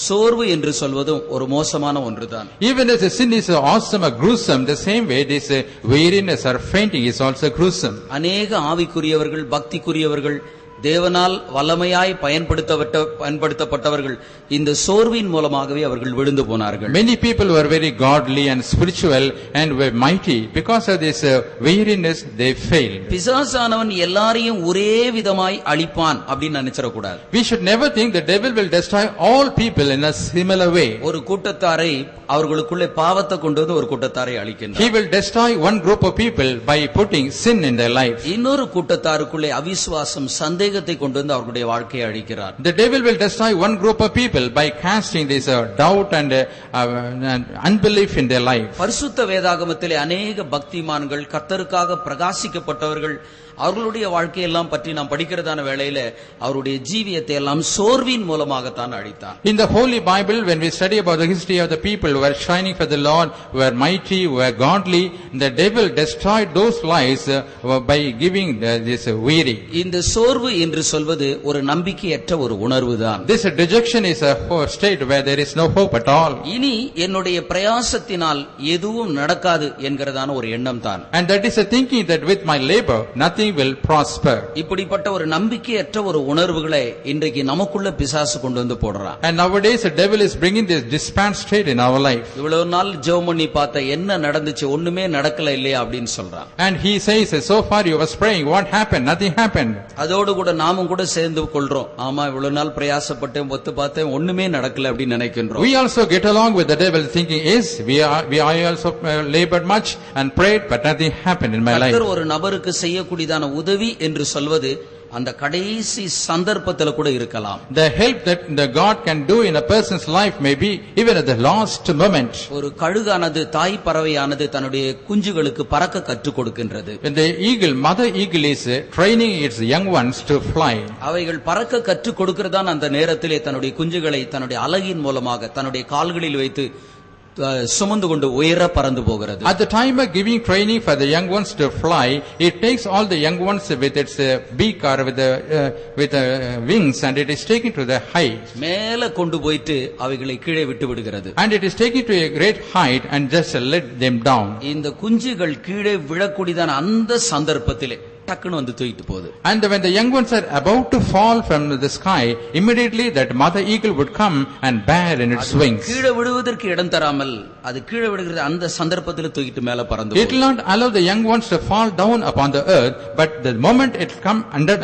A: சோர்வு என்று சொல்வதும் ஒரு மோசமான ஒன்றுதான்.
B: Even as a sin is awesome or gruesome, the same way this weariness or fainting is also gruesome.
A: அநேக ஆவிக்குரியவர்கள் பக்திக்குரியவர்கள் தேவனால் வல்லமையாய் பயன்படுத்தப்பட்டவர்கள் இந்த சோர்வின் மூலமாகவே அவர்கள் விழுந்து போனார்கள்.
B: Many people were very godly and spiritual and were mighty. Because of this weariness they failed.
A: பிசாசானவன் எல்லாரையும் ஒரே விதமாய் அழிப்பான் அப்படின்னு நினைச்சிட கூடாது.
B: We should never think the devil will destroy all people in a similar way.
A: ஒரு கூட்டத்தாரை அவர்களுக்குள்ளே பாவத்தை கொண்டு வந்து ஒரு கூட்டத்தாரை அழிக்கின்றார்.
B: He will destroy one group of people by putting sin in their life.
A: இன்னொரு கூட்டத்தாருக்குள்ளே அவிசுவாசம் சந்தேகத்தை கொண்டு வந்து அவர்களுடைய வாழ்க்கையை அழிக்கிறார்.
B: The devil will destroy one group of people by casting this doubt and unbelief in their life.
A: பரிசுத்த வேதாகமத்திலே அநேக பக்திமான்கள் கர்த்தருக்காக பிரகாசிக்கப்பட்டவர்கள் அவர்களுடைய வாழ்க்கையெல்லாம் பற்றி நாம் படிக்கிறதான வேளையில அவருடைய ஜீவியத்தை எல்லாம் சோர்வின் மூலமாகத்தான் அழித்தார்.
B: In the Holy Bible, when we study about the history of the people who were shining for the Lord, who were mighty, who were godly, the devil destroyed those lives by giving this weary.
A: இந்த சோர்வு என்று சொல்வது ஒரு நம்பிக்கையற்ற ஒரு உணர்வுதான்.
B: This dejection is a state where there is no hope at all.
A: இனி என்னுடைய பிரயாசத்தினால் எதுவும் நடக்காது என்கிறதான ஒரு எண்ணம் தான்.
B: And that is a thinking that with my labor nothing will prosper.
A: இப்படிப்பட்ட ஒரு நம்பிக்கையற்ற ஒரு உணர்வுகளை இன்றைக்கு நமக்குள்ள பிசாசு கொண்டு வந்து போடுறான்.
B: And nowadays the devil is bringing this despair state in our life.
A: இவ்வளவு நாள் ஜெபம் பண்ணி பார்த்த என்ன நடந்துச்சு ஒண்ணுமே நடக்கல இல்லையா அப்படின்னு சொல்றான்.
B: And he says, so far you was praying, what happened? Nothing happened.
A: அதோடு கூட நாமும் கூட சேர்ந்து கொள்றோம். ஆமா இவ்வளவு நாள் பிரயாசப்பட்டேன் ஒத்து பார்த்தேன் ஒண்ணுமே நடக்கல அப்படி நினைக்கின்றோம்.
B: We also get along with the devil thinking, yes, we also labored much and prayed, but nothing happened in my life.
A: கர்த்தர் ஒரு நபருக்கு செய்யக்கூடியதான உதவி என்று சொல்வது அந்த கடைசி சந்தர்ப்பத்தில் கூட இருக்கலாம்.
B: The help that the God can do in a person's life may be even at the last moment.
A: ஒரு கழுகானது தாய் பறவையானது தன்னுடைய குஞ்சுகளுக்கு பறக்க கற்றுக் கொடுக்கின்றது.
B: When the mother eagle is training its young ones to fly.
A: அவைகள் பறக்க கற்றுக் கொடுக்கிறதான் அந்த நேரத்திலே தன்னுடைய குஞ்சுகளை தன்னுடைய அலகின் மூலமாக தன்னுடைய கால்களில் வைத்து சுமந்து கொண்டு உயர பறந்து போகிறது.
B: At the time of giving training for the young ones to fly, it takes all the young ones with its beak or with the wings and it is taken to the height.
A: மேலே கொண்டு போயிட்டு அவைகளை கீழே விட்டு விடுகிறது.
B: And it is taken to a great height and just let them down.
A: இந்த குஞ்சுகள் கீழே விழக்கூடியதான அந்த சந்தர்ப்பத்திலே டக்குன்னு வந்து தூக்கிட்டு போகுது.
B: And when the young ones are about to fall from the sky, immediately that mother eagle would come and bear in its wings.
A: கீழே விடுவதற்கு இடம் தராமல் அது கீழே விடுகிறது அந்த சந்தர்ப்பத்தில் தூக்கிட்டு மேலே பறந்து போகுது.
B: It will not allow the young ones to fall down upon the earth, but the moment it come under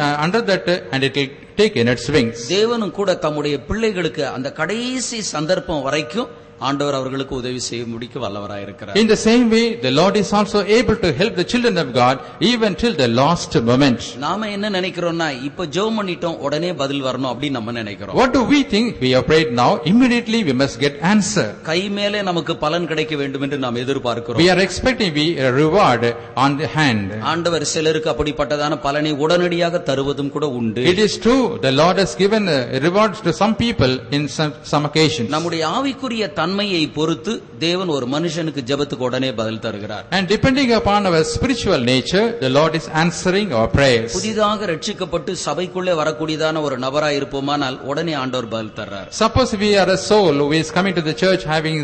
B: that and it will take in its wings.
A: தேவனும் கூட தம்முடைய பிள்ளைகளுக்கு அந்த கடைசி சந்தர்ப்பம் வரைக்கும் ஆண்டவர் அவர்களுக்கு உதவி செய்ய முடிக்க வல்லவராய் இருக்கிறார்.
B: In the same way, the Lord is also able to help the children of God even till the last moment.
A: நாம என்ன நினைக்கிறோம்னா இப்ப ஜெபம் பண்ணிட்டோம் உடனே பதில் வரணும் அப்படி நம்ம நினைக்கிறோம்.
B: What do we think? We have prayed now, immediately we must get answer.
A: கை மேலே நமக்கு பலன் கிடைக்க வேண்டும் என்று நாம் எதிர்பார்க்கிறோம்.
B: We are expecting a reward on the hand.
A: ஆண்டவர் சிலருக்கு அப்படிப்பட்டதான பலனை உடனடியாக தருவதும் கூட உண்டு.
B: It is true, the Lord has given rewards to some people in some occasions.
A: நம்முடைய ஆவிக்குரிய தன்மையை பொறுத்து தேவன் ஒரு மனுஷனுக்கு ஜெபத்துக்கு உடனே பதில் தருகிறார்.
B: And depending upon our spiritual nature, the Lord is answering our prayers.
A: புதிதாக ரட்சிக்கப்பட்டு சபைக்குள்ளே வரக்கூடியதான ஒரு நபராய் இருப்போமானால் உடனே ஆண்டவர் பதில் தர்றார்.
B: Suppose we are a soul who is coming to the church having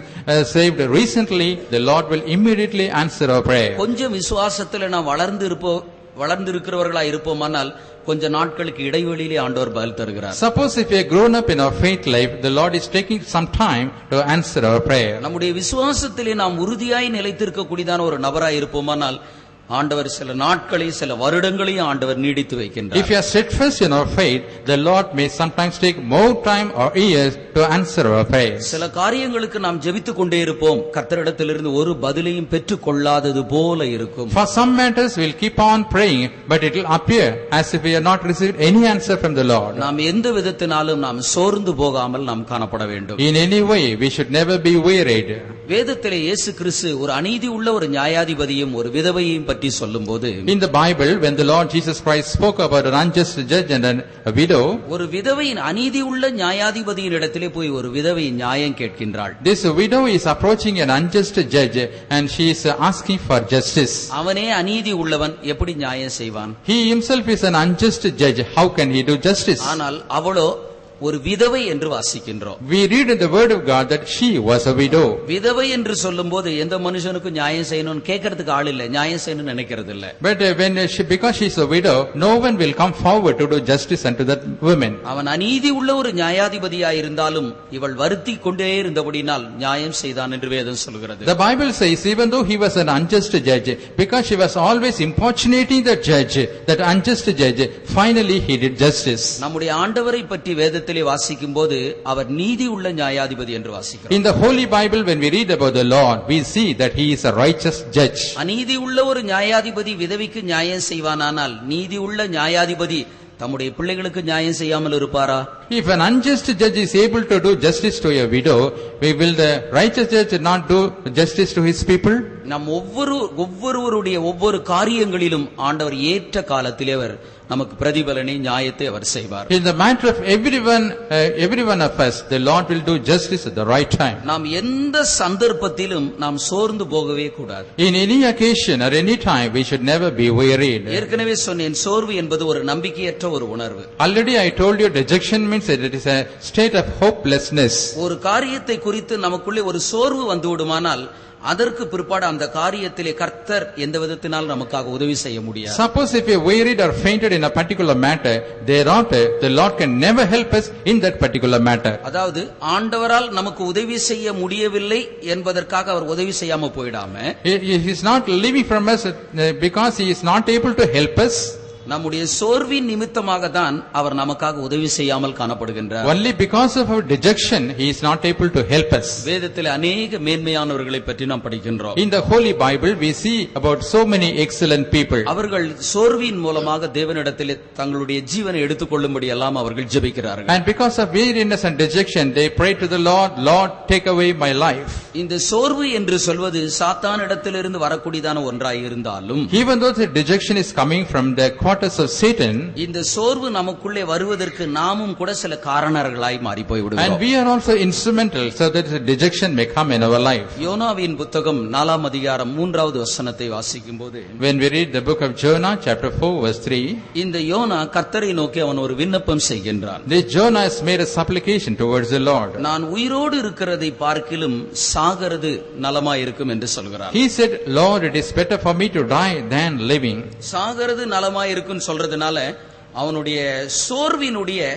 B: saved recently, the Lord will immediately answer our prayer.
A: கொஞ்சம் விசுவாசத்தில் நாம் வளர்ந்திருக்கிறவர்களாய் இருப்போமானால் கொஞ்ச நாட்களுக்கு இடைவெளியிலே ஆண்டவர் பதில் தருகிறார்.
B: Suppose if we are grown up in our faith life, the Lord is taking some time to answer our prayer.
A: நம்முடைய விசுவாசத்திலே நாம் உறுதியாய் நிலைத்திருக்க கூடியதான ஒரு நபராய் இருப்போமானால் ஆண்டவர் சில நாட்களை சில வருடங்களையும் ஆண்டவர் நீடித்து வைக்கின்றார்.
B: If you are steadfast in our faith, the Lord may sometimes take more time or years to answer our prayers.
A: சில காரியங்களுக்கு நாம் ஜெபித்துக் கொண்டே இருப்போம், கர்த்தரிடத்திலிருந்து ஒரு பதிலையும் பெற்றுக் கொள்ளாதது போல இருக்கும்.
B: For some matters we will keep on praying, but it will appear as if we have not received any answer from the Lord.
A: நாம் எந்த விதத்தினாலும் நாம் சோர்ந்து போகாமல் நாம் காணப்பட வேண்டும்.
B: In any way we should never be wearied.
A: வேதத்திலே இயேசு கிறிஸ்து ஒரு அநீதி உள்ள ஒரு நியாயாதிபதியும் ஒரு விதவையையும் பற்றி சொல்லும்போது,
B: In the Bible, when the Lord Jesus Christ spoke about an unjust judge and a widow,
A: ஒரு விதவையின் அநீதி உள்ள நியாயாதிபதியின் இடத்திலே போய் ஒரு விதவை நியாயம் கேட்கின்றாள்.
B: this widow is approaching an unjust judge and she is asking for justice.
A: அவனே அநீதி உள்ளவன், எப்படி நியாயம் செய்வான்?
B: He himself is an unjust judge. How can he do justice?
A: ஆனால் அவளோ ஒரு விதவை என்று வாசிக்கின்றோம்.
B: We read in the word of God that she was a widow.
A: விதவை என்று சொல்லும்போது எந்த மனுஷனுக்கும் நியாயம் செய்யணும்னு கேட்கறதுக்கு ஆள் இல்ல, நியாயம் செய்யணும்னு நினைக்கிறது இல்ல.
B: But because she is a widow, no one will come forward to do justice unto that woman.
A: அவன் அநீதி உள்ள ஒரு நியாயாதிபதியாய் இருந்தாலும் இவள் வருத்தி கொண்டே இருந்தபடினால் நியாயம் செய்தான் என்று வேதம் சொல்கிறது.
B: The Bible says even though he was an unjust judge, because she was always importunating the judge, that unjust judge, finally he did justice.
A: நம்முடைய ஆண்டவரை பற்றி வேதத்தில் வாசிக்கும் போது அவர் நீதி உள்ள நியாயாதிபதி என்று வாசிக்கிறோம்.
B: In the Holy Bible, when we read about the Lord, we see that he is a righteous judge.
A: அநீதி உள்ள ஒரு நியாயாதிபதி விதவிக்கு நியாயம் செய்வானானால் நீதி உள்ள நியாயாதிபதி தம்முடைய பிள்ளைகளுக்கு நியாயம் செய்யாமல் இருப்பாரா?
B: If an unjust judge is able to do justice to a widow, will the righteous judge not do justice to his people?
A: நம் ஒவ்வொருவருடைய ஒவ்வொரு காரியங்களிலும் ஆண்டவர் ஏற்ற காலத்திலே அவர் நமக்கு பிரதிபலனை நியாயத்தை அவர் செய்வார்.
B: In the matter of every one of us, the Lord will do justice at the right time.
A: நாம் எந்த சந்தர்ப்பத்திலும் நாம் சோர்ந்து போகவே கூடாது.
B: In any occasion or any time, we should never be wearied.
A: ஏற்கனவே சொன்னேன், சோர்வு என்பது ஒரு நம்பிக்கையற்ற ஒரு உணர்வு.
B: Already I told you dejection means that it is a state of hopelessness.
A: ஒரு காரியத்தை குறித்து நமக்குள்ளே ஒரு சோர்வு வந்து விடுமானால் அதற்கு பிற்பாடு அந்த காரியத்திலே கர்த்தர் எந்த விதத்தினால் நமக்காக உதவி செய்ய முடியாது.
B: Suppose if you wearied or fainted in a particular matter, thereafter the Lord can never help us in that particular matter.
A: அதாவது ஆண்டவரால் நமக்கு உதவி செய்ய முடியவில்லை என்பதற்காக அவர் உதவி செய்யாம போய்டாம,
B: He is not living from us because he is not able to help us.
A: நம்முடைய சோர்வின் நிமித்தமாக தான் அவர் நமக்காக உதவி செய்யாமல் காணப்படுகின்றார்.
B: Only because of our dejection he is not able to help us.
A: வேதத்தில் அநேக மேன்மையானவர்களை பற்றி நாம் படிக்கின்றோம்.
B: In the Holy Bible we see about so many excellent people.
A: அவர்கள் சோர்வின் மூலமாக தேவனிடத்தில் தங்களுடைய ஜீவனை எடுத்துக்கொள்ளும்படி எல்லாம் அவர்கள் ஜெபிக்கிறார்கள்.
B: And because of weariness and dejection they pray to the Lord, Lord take away my life.
A: இந்த சோர்வு என்று சொல்வது சாத்தானிடத்திலிருந்து வரக்கூடியதான ஒன்றாய் இருந்தாலும்,
B: Even though the dejection is coming from the quarters of Satan,
A: இந்த சோர்வு நமக்குள்ளே வருவதற்கு நாமும் கூட சில காரணங்களாய் மாறி போய் விடுகிறோம்.
B: and we are also instrumental so that the dejection may come in our life.
A: யோனாவின் புத்தகம் 4ஆம் அதிகாரம் 3வது வசனத்தை வாசிக்கும்போது,
B: When we read the book of Jonah chapter 4 verse 3,
A: இந்த யோனா கர்த்தரை நோக்கி அவன் ஒரு விண்ணப்பம் செய்கின்றான்.
B: this Jonah has made a supplication towards the Lord.
A: நான் உயிரோடு இருக்கிறதை பார்க்கிலும் சாகிறது நலமாய் இருக்கும் என்று சொல்கிறான்.
B: He said, Lord, it is better for me to die than living.
A: சாகிறது நலமாய் இருக்குன்னு சொல்றதுனால அவனுடைய சோர்வினுடைய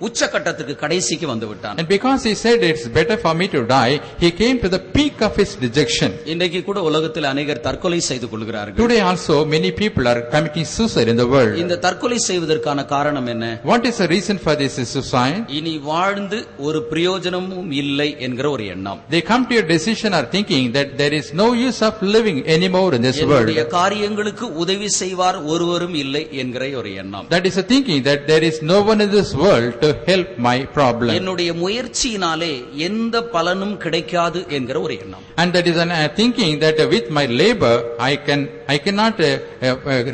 A: உச்சகட்டத்துக்கு கடைசிக்கு வந்து விட்டான்.
B: And because he said it's better for me to die, he came to the peak of his dejection.
A: இன்றைக்கு கூட உலகத்தில் அநேகர் தற்கொலை செய்து கொள்கிறார்கள்.
B: Today also many people are committing suicide in the world.
A: இந்த தற்கொலை செய்வதற்கான காரணம் என்ன?
B: What is the reason for this suicide?
A: இனி வாழ்ந்து ஒரு பிரயோஜனமும் இல்லை என்கிற ஒரு எண்ணம்.
B: They come to a decision or thinking that there is no use of living anymore in this world.
A: என்னுடைய காரியங்களுக்கு உதவி செய்வார் ஒருவரும் இல்லை என்கிற ஒரு எண்ணம்.
B: That is a thinking that there is no one in this world to help my problem.
A: என்னுடைய முயற்சியினாலே எந்த பலனும் கிடைக்காது என்கிற ஒரு எண்ணம்.
B: And that is a thinking that with my labor I cannot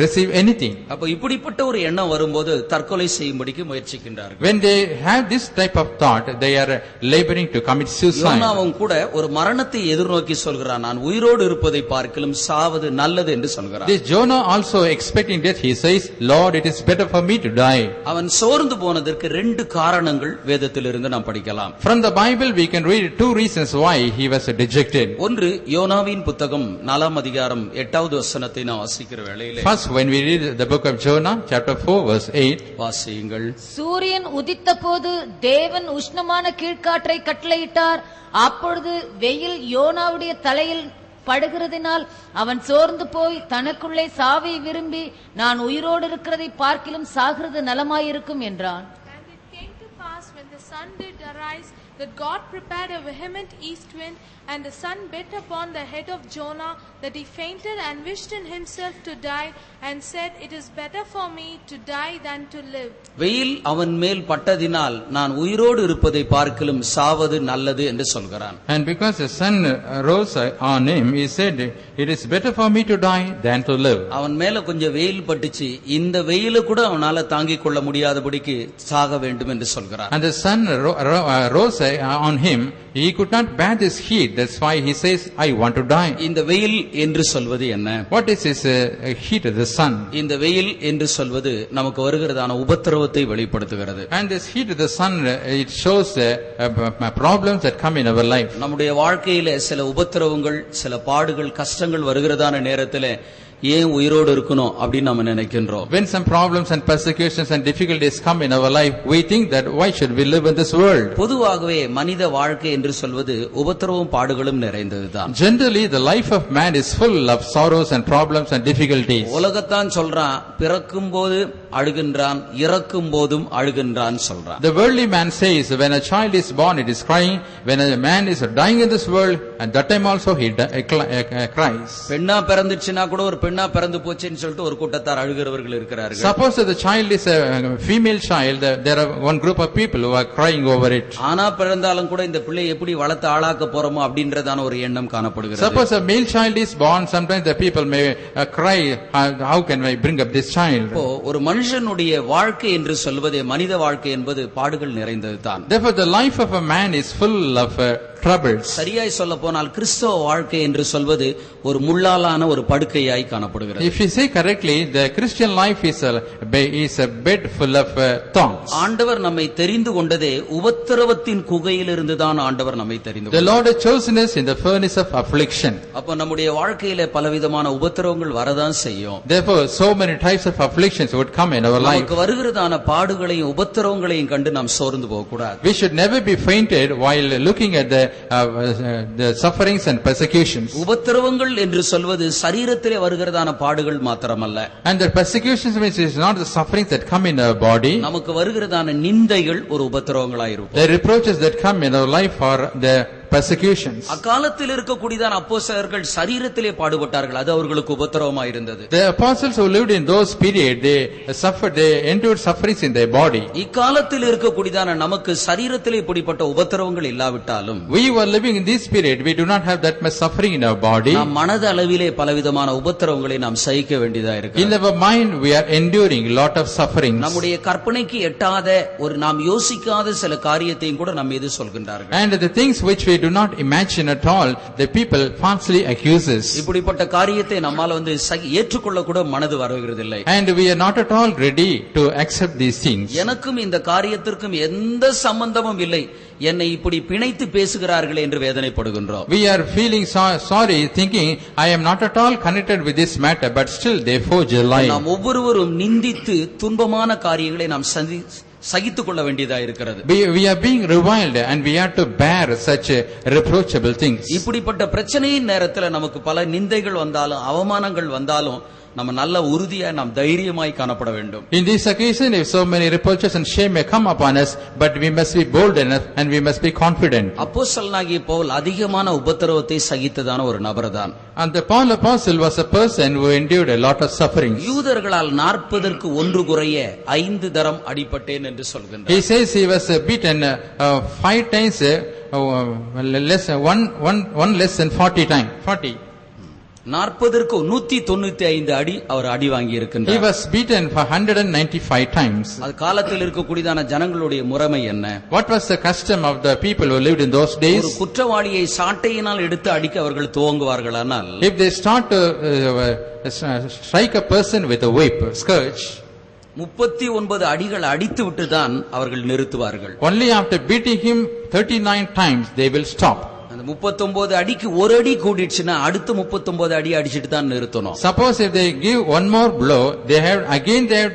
B: receive anything.
A: அப்ப இப்படிப்பட்ட ஒரு எண்ணம் வரும்போது தற்கொலை செய்யும்படிக்கு முயற்சிக்கின்றார்கள்.
B: When they have this type of thought, they are laboring to commit suicide.
A: யோனாவும் கூட ஒரு மரணத்தை எதிர்நோக்கி சொல்கிறான், நான் உயிரோடு இருப்பதை பார்க்கிலும் சாவது நல்லது என்று சொல்கிறான்.
B: This Jonah also expecting death, he says, Lord, it is better for me to die.
A: அவன் சோர்ந்து போனதற்கு 2 காரணங்கள் வேதத்திலிருந்து நாம் படிக்கலாம்.
B: From the Bible we can read 2 reasons why he was dejected.
A: ஒன்று, யோனாவின் புத்தகம் 4ஆம் அதிகாரம் 8வது வசனத்தை நாம் வாசிக்கிற வேளையிலே,
B: First, when we read the book of Jonah chapter 4 verse 8,
A: வாசியுங்கள்.
C: சூரியன் உதித்தபோது தேவன் உஷ்ணமான கீழ்காற்றை கட்டளையிட்டார். அப்பொழுது வெயில் யோனாவுடைய தலையில் படுகிறதினால் அவன் சோர்ந்து போய் தனக்குள்ளே சாவை விரும்பி நான் உயிரோடு இருக்கிறதை பார்க்கிலும் சாகிறது நலமாயிருக்கும் என்றான்.
D: And it came to pass when the sun did arise that God prepared a vehement east wind, and the sun beat upon the head of Jonah, that he fainted and wished in himself to die, and said, It is better for me to die than to live.
A: வெயில் அவன் மேல் பட்டதினால் நான் உயிரோடு இருப்பதை பார்க்கிலும் சாவது நல்லது என்று சொல்கிறான்.
B: And because the sun rose on him, he said, It is better for me to die than to live.
A: அவன் மேல கொஞ்சம் வெயில் பட்டுச்சு, இந்த வெயில கூட அவனால தாங்கிக் கொள்ள முடியாதபடிக்கு சாக வேண்டும் என்று சொல்கிறான்.
B: And the sun rose on him, he could not bear this heat. That's why he says, I want to die.
A: இந்த வெயில் என்று சொல்வது என்ன?
B: What is this heat of the sun?
A: இந்த வெயில் என்று சொல்வது நமக்கு வருகிறதான உபத்திரவத்தை வெளிப்படுத்துகிறது.
B: And this heat of the sun, it shows problems that come in our life.
A: நம்முடைய வாழ்க்கையில சில உபத்திரவங்கள், சில பாடுகள், கஷ்டங்கள் வருகிறதான நேரத்திலே ஏன் உயிரோடு இருக்கணும் அப்படின்னு நம்ம நினைக்கின்றோம்.
B: When some problems and persecutions and difficulties come in our life, we think that why should we live in this world?
A: பொதுவாகவே மனித வாழ்க்கை என்று சொல்வது உபத்திரவம் பாடுகளும் நிறைந்ததுதான்.
B: Generally, the life of man is full of sorrows and problems and difficulties.
A: உலகத்தான் சொல்றான், பிறக்கும் போது அழுகின்றான், இறக்கும் போதும் அழுகின்றான் சொல்றான்.
B: The worldly man says, when a child is born, it is crying. When a man is dying in this world, and that time also he cries.
A: பெண்ணா பிறந்துச்சுன்னா கூட ஒரு பெண்ணா பிறந்து போச்சுன்னு சொல்லிட்டு ஒரு கூட்டத்தார் அழுகிறவர்கள் இருக்கிறார்கள்.
B: Suppose that the child is a female child, there are one group of people who are crying over it.
A: ஆனா பிறந்தாலும் கூட இந்த பிள்ளை எப்படி வளர்த்து ஆளாக்க போறோமோ அப்படின்றதான ஒரு எண்ணம் காணப்படுகிறது.
B: Suppose a male child is born, sometimes the people may cry, how can I bring up this child?
A: ஒரு மனுஷனுடைய வாழ்க்கை என்று சொல்வதே, மனித வாழ்க்கை என்பது பாடுகள் நிறைந்ததுதான்.
B: Therefore the life of a man is full of troubles.
A: சரியாய் சொல்ல போனால் கிறிஸ்தவ வாழ்க்கை என்று சொல்வது ஒரு முள்ளாலான ஒரு படுக்கையாய் காணப்படுகிறது.
B: If you say correctly, the Christian life is a bed full of thorns.
A: ஆண்டவர் நம்மை தெரிந்து கொண்டதே உபத்திரவத்தின் குகையிலிருந்து தான் ஆண்டவர் நம்மை தெரிந்து
B: The Lord has chosen us in the furnace of affliction.
A: அப்ப நம்முடைய வாழ்க்கையில பலவிதமான உபத்திரவங்கள் வரதான் செய்யும்.
B: Therefore so many types of afflictions would come in our life.
A: நமக்கு வருகிறதான பாடுகளையும் உபத்திரவங்களையும் கண்டு நாம் சோர்ந்து போக கூடாது.
B: We should never be fainted while looking at the sufferings and persecutions.
A: உபத்திரவங்கள் என்று சொல்வது சரீரத்திலே வருகிறதான பாடுகள் மாத்திரமல்ல.
B: And the persecutions means is not the sufferings that come in our body.
A: நமக்கு வருகிறதான நிந்தைகள் ஒரு உபத்திரவங்களாய் இருக்கும்.
B: The reproaches that come in our life are the persecutions.
A: அக்காலத்தில் இருக்கக்கூடியதான அப்போஸ்தலர்கள் சரீரத்திலே பாடுபட்டார்கள், அது அவர்களுக்கு உபத்திரவமாய் இருந்தது.
B: The apostles who lived in those period, they endured sufferings in their body.
A: இக்காலத்தில் இருக்கக்கூடியதான நமக்கு சரீரத்திலே இப்படிப்பட்ட உபத்திரவங்கள் இல்லாவிட்டாலும்,
B: We were living in this period, we do not have that much suffering in our body.
A: நாம் மனத அளவிலே பலவிதமான உபத்திரவங்களை நாம் சகிக்க வேண்டியதா இருக்கு.
B: In our mind we are enduring a lot of sufferings.
A: நம்முடைய கற்பனைக்கு எட்டாத ஒரு நாம் யோசிக்காத சில காரியத்தையும் கூட நம்ம மீது சொல்கின்றார்கள்.
B: And the things which we do not imagine at all, the people falsely accuse us.
A: இப்படிப்பட்ட காரியத்தை நம்மால ஏற்றுக்கொள்ள கூட மனது வருகிறதில்லை.
B: And we are not at all ready to accept these things.
A: எனக்கும் இந்த காரியத்திற்கும் எந்த சம்பந்தமும் இல்லை, என்னை இப்படி பிணைத்து பேசுகிறார்கள் என்று வேதனைப்படுகின்றோம்.
B: We are feeling sorry, thinking I am not at all connected with this matter, but still they forge a lie.
A: நாம் ஒவ்வொருவரும் நிந்தித்து துன்பமான காரியங்களை நாம் சகித்துக் கொள்ள வேண்டியதா இருக்கிறது.
B: We are being reviled and we have to bear such reproachable things.
A: இப்படிப்பட்ட பிரச்சனையின் நேரத்தில் நமக்கு பல நிந்தைகள் வந்தாலும் அவமானங்கள் வந்தாலும் நம்ம நல்ல உறுதியா நாம் தைரியமாய் காணப்பட வேண்டும்.
B: In this occasion, if so many reproaches and shame may come upon us, but we must be bold enough and we must be confident.
A: அப்போஸ்தலனாகிய பவுல் அதிகமான உபத்திரவத்தை சகித்ததான ஒரு நபர்தான்.
B: And the Paul apostle was a person who endured a lot of sufferings.
A: யூதர்களால் 40ற்கு 1 குறைய 5 தரம் அடிபட்டேன் என்று சொல்கின்றார்.
B: He says he was beaten 5 times, one less than 40 times. 40.
A: 40ற்கு 195 அடி அவர் அடி வாங்கி இருக்கின்றார்.
B: He was beaten for 195 times.
A: அது காலத்தில் இருக்கக்கூடியதான ஜனங்களுடைய முறைமை என்ன?
B: What was the custom of the people who lived in those days?
A: ஒரு குற்றவாளியை சாட்டையினால் எடுத்து அடிக்க அவர்கள் துவங்குவார்களானால்,
B: If they start to strike a person with a whip, scourge,
A: 39 அடிகள் அடித்து விட்டுதான் அவர்கள் நிறுத்துவார்கள்.
B: only after beating him 39 times they will stop.
A: அந்த 39 அடிக்கு ஒரு அடி கூடிடுச்சுன்னா அடுத்து 39 அடி அடிச்சிட்டு தான் நிறுத்தணும்.
B: Suppose if they give one more blow, they have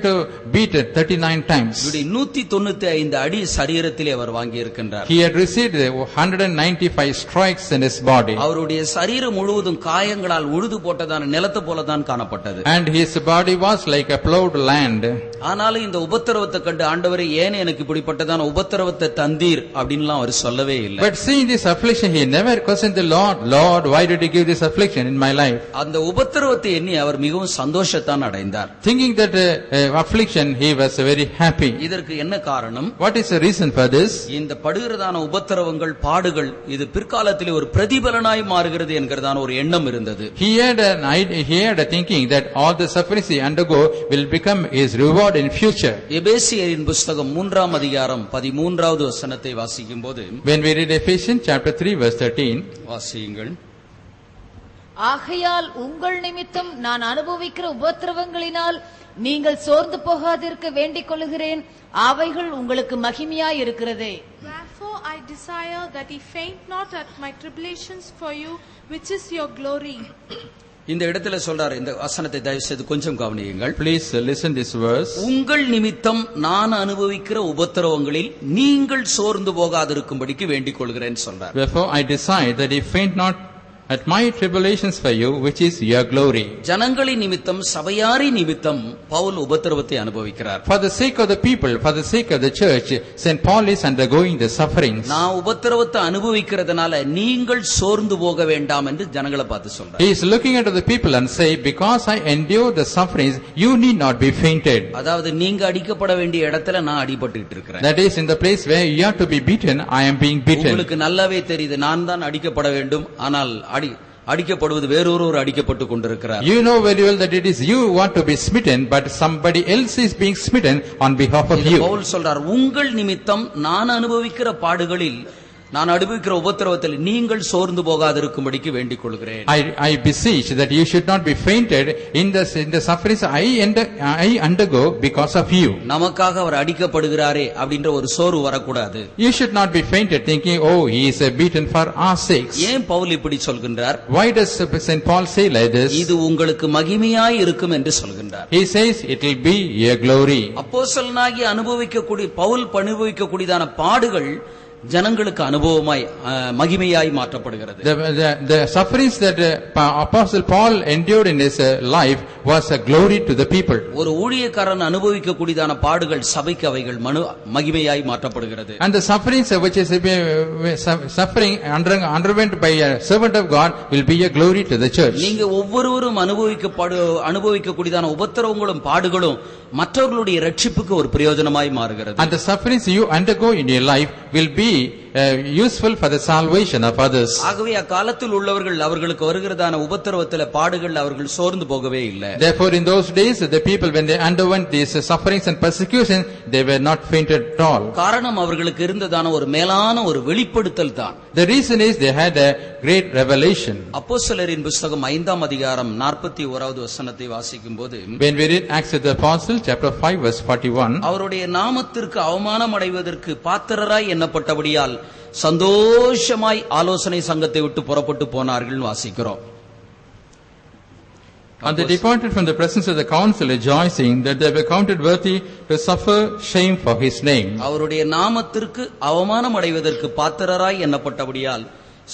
B: to beat it 39 times.
A: இப்படி 195 அடி சரீரத்திலே அவர் வாங்கி இருக்கின்றார்.
B: He had received 195 strikes in his body.
A: அவருடைய சரீரம் முழுவதும் காயங்களால் உழுது போட்டதான நிலத்தை போல தான் காணப்பட்டது.
B: And his body was like a plowed land.
A: ஆனாலும் இந்த உபத்திரவத்தை கண்டு ஆண்டவரே ஏன் எனக்கு இப்படிப்பட்டதான உபத்திரவத்தை தந்தீர் அப்படின்லாம் அவர் சொல்லவே இல்லை.
B: But seeing this affliction, he never questioned the Lord, Lord, why did you give this affliction in my life?
A: அந்த உபத்திரவத்தை எண்ணி அவர் மிகவும் சந்தோஷத்தான் அடைந்தார்.
B: Thinking that affliction, he was very happy.
A: இதற்கு என்ன காரணம்?
B: What is the reason for this?
A: இந்த படுகிறதான உபத்திரவங்கள் பாடுகள் இது பிற்காலத்திலே ஒரு பிரதிபலனாய் மாறுகிறது என்கிறதான ஒரு எண்ணம் இருந்தது.
B: He had a thinking that all the sufferings he undergo will become his reward in future.
A: எபேசியரின் புத்தகம் 3ஆம் அதிகாரம் 13வது வசனத்தை வாசிக்கும்போது,
B: When we read Ephesians chapter 3 verse 13,
A: வாசியுங்கள்.
C: ஆகையால் உங்கள் நிமித்தம் நான் அனுபவிக்கிற உபத்திரவங்களினால் நீங்கள் சோர்ந்து போகாதிருக்க வேண்டிக் கொள்கிறேன், அவைகள் உங்களுக்கு மகிமையாய் இருக்கிறதே.
D: Wherefore I desire that ye faint not at my tribulations for you, which is your glory.
A: இந்த இடத்துல சொல்றாரு, இந்த வசனத்தை தயவு செய்து கொஞ்சம் கவனியுங்கள்.
B: please listen this verse.
A: உங்கள் நிமித்தம் நான் அனுபவிக்கிற உபத்திரவங்களில் நீங்கள் சோர்ந்து போகாதிருக்கும்படிக்கு வேண்டிக் கொள்கிறேன் சொல்றார்.
B: Wherefore I desire that ye faint not at my tribulations for you, which is your glory.
A: ஜனங்களின் நிமித்தம், சபையாரி நிமித்தம் பவுல் உபத்திரவத்தை அனுபவிக்கிறார்.
B: For the sake of the people, for the sake of the church, Saint Paul is undergoing the sufferings.
A: நான் உபத்திரவத்தை அனுபவிக்கிறதுனால நீங்கள் சோர்ந்து போக வேண்டாம் என்று ஜனங்களை பார்த்து சொல்றார்.
B: He is looking at the people and say, because I endure the sufferings, you need not be fainted.
A: அதாவது நீங்க அடிக்கப்பட வேண்டிய இடத்துல நான் அடிபட்டுட்டு இருக்கிறேன்.
B: That is, in the place where you are to be beaten, I am being beaten.
A: உங்களுக்கு நல்லாவே தெரியுது நான் தான் அடிக்கப்பட வேண்டும், ஆனால் அடிக்கப்படுவது வேறொரு அடிக்கப்பட்டு கொண்டிருக்கிறார்.
B: You know very well that it is you who want to be smitten, but somebody else is being smitten on behalf of you.
A: Pavul சொல்றார், உங்கள் நிமித்தம் நான் அனுபவிக்கிற பாடுகளில், நான் அனுபவிக்கிற உபத்திரவத்தில் நீங்கள் சோர்ந்து போகாதிருக்கும்படிக்கு வேண்டிக் கொள்கிறேன்.
B: I beseech that you should not be fainted in the sufferings I undergo because of you.
A: நமக்காக அவர் அடிக்கப்படுகிறாரே அப்படின்ற ஒரு சோர்வு வரக்கூடாது.
B: You should not be fainted thinking, oh, he is beaten for our sakes.
A: ஏன் பவுல் இப்படி சொல்கின்றார்?
B: Why does Saint Paul say like this?
A: இது உங்களுக்கு மகிமையாய் இருக்கும் என்று சொல்கின்றார்.
B: He says it will be your glory.
A: அப்போஸ்தலனாகி அனுபவிக்கக்கூடிய பவுல் அனுபவிக்கக்கூடியதான பாடுகள் ஜனங்களுக்கு அனுபவமாய் மகிமையாய் மாற்றப்படுகிறது.
B: The sufferings that Apostle Paul endured in his life was a glory to the people.
A: ஒரு ஊழியக்காரன் அனுபவிக்கக்கூடியதான பாடுகள் சபைக்கு அவைகள் மகிமையாய் மாற்றப்படுகிறது.
B: And the sufferings which is suffering underwent by a servant of God will be a glory to the church.
A: நீங்க ஒவ்வொருவரும் அனுபவிக்கக்கூடியதான உபத்திரவங்களும் பாடுகளும் மற்றவர்களுடைய ரட்சிப்புக்கு ஒரு பிரயோஜனமாய் மாறுகிறது.
B: And the sufferings you undergo in your life will be useful for the salvation of others.
A: ஆகவே அக்காலத்தில் உள்ளவர்கள் அவர்களுக்கு வருகிறதான உபத்திரவத்திலே பாடுகள் அவர்கள் சோர்ந்து போகவே இல்லை.
B: Therefore in those days the people, when they underwent these sufferings and persecution, they were not fainted at all.
A: காரணம் அவர்களுக்கு இருந்ததான ஒரு மேலான ஒரு வெளிப்படுத்தல் தான்.
B: The reason is they had a great revelation.
A: அப்போஸ்தலரின் புத்தகம் 5ஆம் அதிகாரம் 41வது வசனத்தை வாசிக்கும்போது,
B: When we read Acts of the Apostles chapter 5 verse 41,
A: அவருடைய நாமத்திற்கு அவமானம் அடைவதற்கு பாத்திரராய் எண்ணப்பட்டபடியால் சந்தோஷமாய் ஆலோசனை சங்கத்தை விட்டு புறப்பட்டு போனார்கள் வாசிக்கிறோம்.
B: And they departed from the presence of the council, rejoicing that they were counted worthy to suffer shame for his name.
A: அவருடைய நாமத்திற்கு அவமானம் அடைவதற்கு பாத்திரராய் எண்ணப்பட்டபடியால்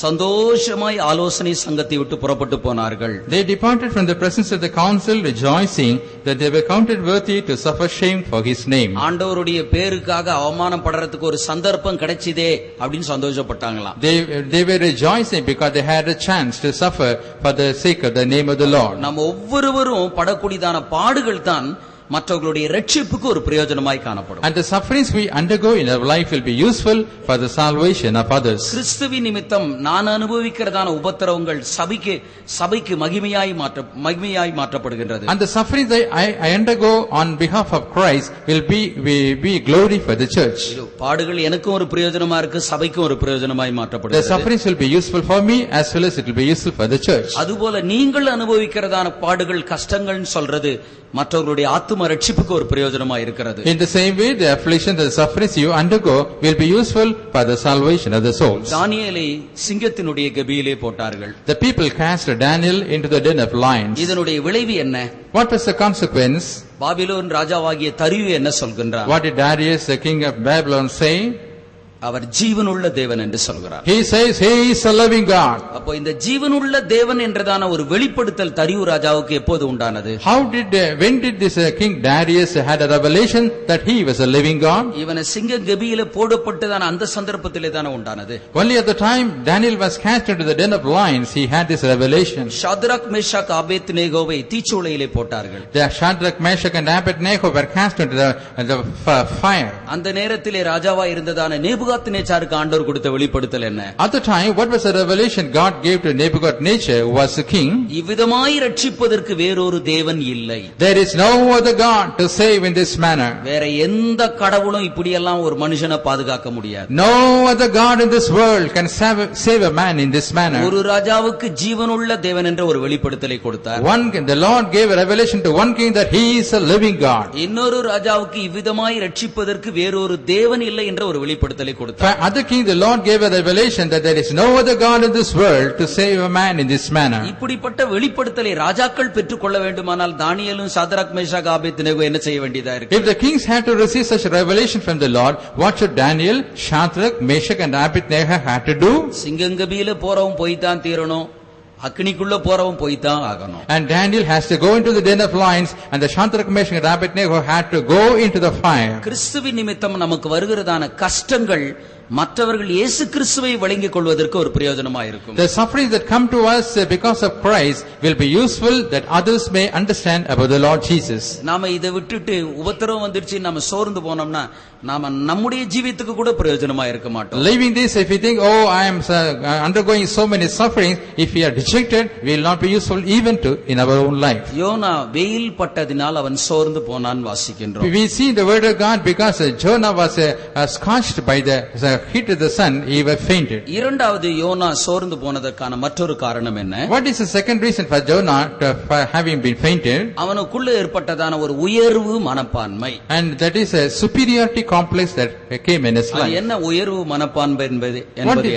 A: சந்தோஷமாய் ஆலோசனை சங்கத்தை விட்டு புறப்பட்டு போனார்கள்.
B: They departed from the presence of the council, rejoicing that they were counted worthy to suffer shame for his name.
A: ஆண்டவருடைய பேருக்காக அவமானம் படுறதுக்கு ஒரு சந்தர்ப்பம் கிடைச்சதே அப்படின்னு சந்தோஷப்பட்டாங்களாம்.
B: They were rejoicing because they had a chance to suffer for the sake of the name of the Lord.
A: நம்ம ஒவ்வொருவரும் படக்கூடியதான பாடுகள் தான் மற்றவர்களுடைய ரட்சிப்புக்கு ஒரு பிரயோஜனமாய் காணப்படும்.
B: And the sufferings we undergo in our life will be useful for the salvation of others.
A: கிறிஸ்துவின் நிமித்தம் நான் அனுபவிக்கிறதான உபத்திரவங்கள் சபைக்கு மகிமையாய் மாற்றப்படுகின்றது.
B: And the sufferings that I undergo on behalf of Christ will be glory for the church.
A: பாடுகள் எனக்கும் ஒரு பிரயோஜனமா இருக்கு, சபைக்கும் ஒரு பிரயோஜனமாய் மாற்றப்படுகிறது.
B: The sufferings will be useful for me as well as it will be useful for the church.
A: அதுபோல நீங்கள் அனுபவிக்கிறதான பாடுகள் கஷ்டங்கள் சொல்றது மற்றவர்களுடைய ஆத்தும ரட்சிப்புக்கு ஒரு பிரயோஜனமா இருக்கிறது.
B: In the same way, the affliction, the sufferings you undergo will be useful for the salvation of the souls.
A: தானியேலை சிங்கத்தினுடைய கெபியிலே போட்டார்கள்.
B: The people cast Daniel into the den of lions.
A: இதனுடைய விளைவு என்ன?
B: What was the consequence?
A: Babylon ராஜாவாகிய தரியு என்ன சொல்கின்றார்?
B: What did Darius, the king of Babylon, say?
A: அவர் ஜீவனுள்ள தேவன் என்று சொல்கிறார்.
B: He says he is a living God.
A: அப்போ இந்த ஜீவனுள்ள தேவன் என்றதான ஒரு வெளிப்படுத்தல் தரியு ராஜாவுக்கு எப்போது உண்டானது?
B: When did this King Darius had a revelation that he was a living God?
A: இவனை சிங்க கெபியில போடப்பட்டதான அந்த சந்தர்ப்பத்திலே தான உண்டானது.
B: Only at the time Daniel was cast into the den of lions he had this revelation.
A: Shadrach Meshach ஆபேத்நேகோவை தீச்சூளையிலே போட்டார்கள்.
B: The Shadrach, Meshach and Abednego were cast into the fire.
A: அந்த நேரத்திலே ராஜாவா இருந்ததான நேபுகாத்நேச்சாருக்கு ஆண்டவர் கொடுத்த வெளிப்படுத்தல் என்ன?
B: At the time, what was the revelation God gave to Nebuchadnezzar, who was the king?
A: இவ்விதமாய் ரட்சிப்பதற்கு வேறொரு தேவன் இல்லை.
B: There is no other God to save in this manner.
A: வேற எந்த கடவுளும் இப்படி எல்லாம் ஒரு மனுஷனை பாதுகாக்க முடியாது.
B: No other God in this world can save a man in this manner.
A: ஒரு ராஜாவுக்கு ஜீவனுள்ள தேவன் என்ற ஒரு வெளிப்படுத்தலை கொடுத்தார்.
B: The Lord gave a revelation to one king that he is a living God.
A: இன்னொரு ராஜாவுக்கு இவ்விதமாய் ரட்சிப்பதற்கு வேறொரு தேவன் இல்லை என்ற ஒரு வெளிப்படுத்தலை கொடுத்தார்.
B: For other king the Lord gave a revelation that there is no other God in this world to save a man in this manner.
A: இப்படிப்பட்ட வெளிப்படுத்தலை ராஜாக்கள் பெற்றுக்கொள்ள வேண்டுமானால் தானியேலும் சாத்ராக் மேஷாக் ஆபேத்நேகோ என்ன செய்ய வேண்டியதா இருக்கு?
B: If the kings had to receive such a revelation from the Lord, what should Daniel, Shadrach, Meshach and Abednego have to do?
A: சிங்கங்கபியில போறவன் போய்தான் தீரணும், அக்னிக்குள்ள போறவன் போய்தான் ஆகணும்.
B: And Daniel has to go into the den of lions, and the Shadrach, Meshach and Abednego had to go into the fire.
A: கிறிஸ்துவின் நிமித்தம் நமக்கு வருகிறதான கஷ்டங்கள் மற்றவர்கள் இயேசு கிறிஸ்துவை வழங்கிக் கொள்வதற்கு ஒரு பிரயோஜனமா இருக்கும்.
B: The sufferings that come to us because of Christ will be useful that others may understand about the Lord Jesus.
A: நாம இதை விட்டுட்டு உபத்திரவம் வந்துருச்சு நாம சோர்ந்து போனோம்னா நாம நம்முடைய ஜீவிதத்துக்கு கூட பிரயோஜனமா இருக்க மாட்டோம்.
B: Leaving this, if we think, oh, I am undergoing so many sufferings, if we are dejected, we will not be useful even to in our own life.
A: Jonah வெயில் பட்டதினால் அவன் சோர்ந்து போனான் வாசிக்கின்றோம்.
B: We see the word of God because Jonah was scorched by the heat of the sun, he was fainted.
A: இரண்டாவது யோனா சோர்ந்து போனதற்கான மற்றொரு காரணம் என்ன?
B: What is the second reason for Jonah for having been fainted?
A: அவனுக்குள்ள ஏற்பட்டதான ஒரு உயர்வு மனப்பான்மை.
B: And that is a superiority complex that came in his life.
A: என்ன உயர்வு மனப்பான்மை என்பது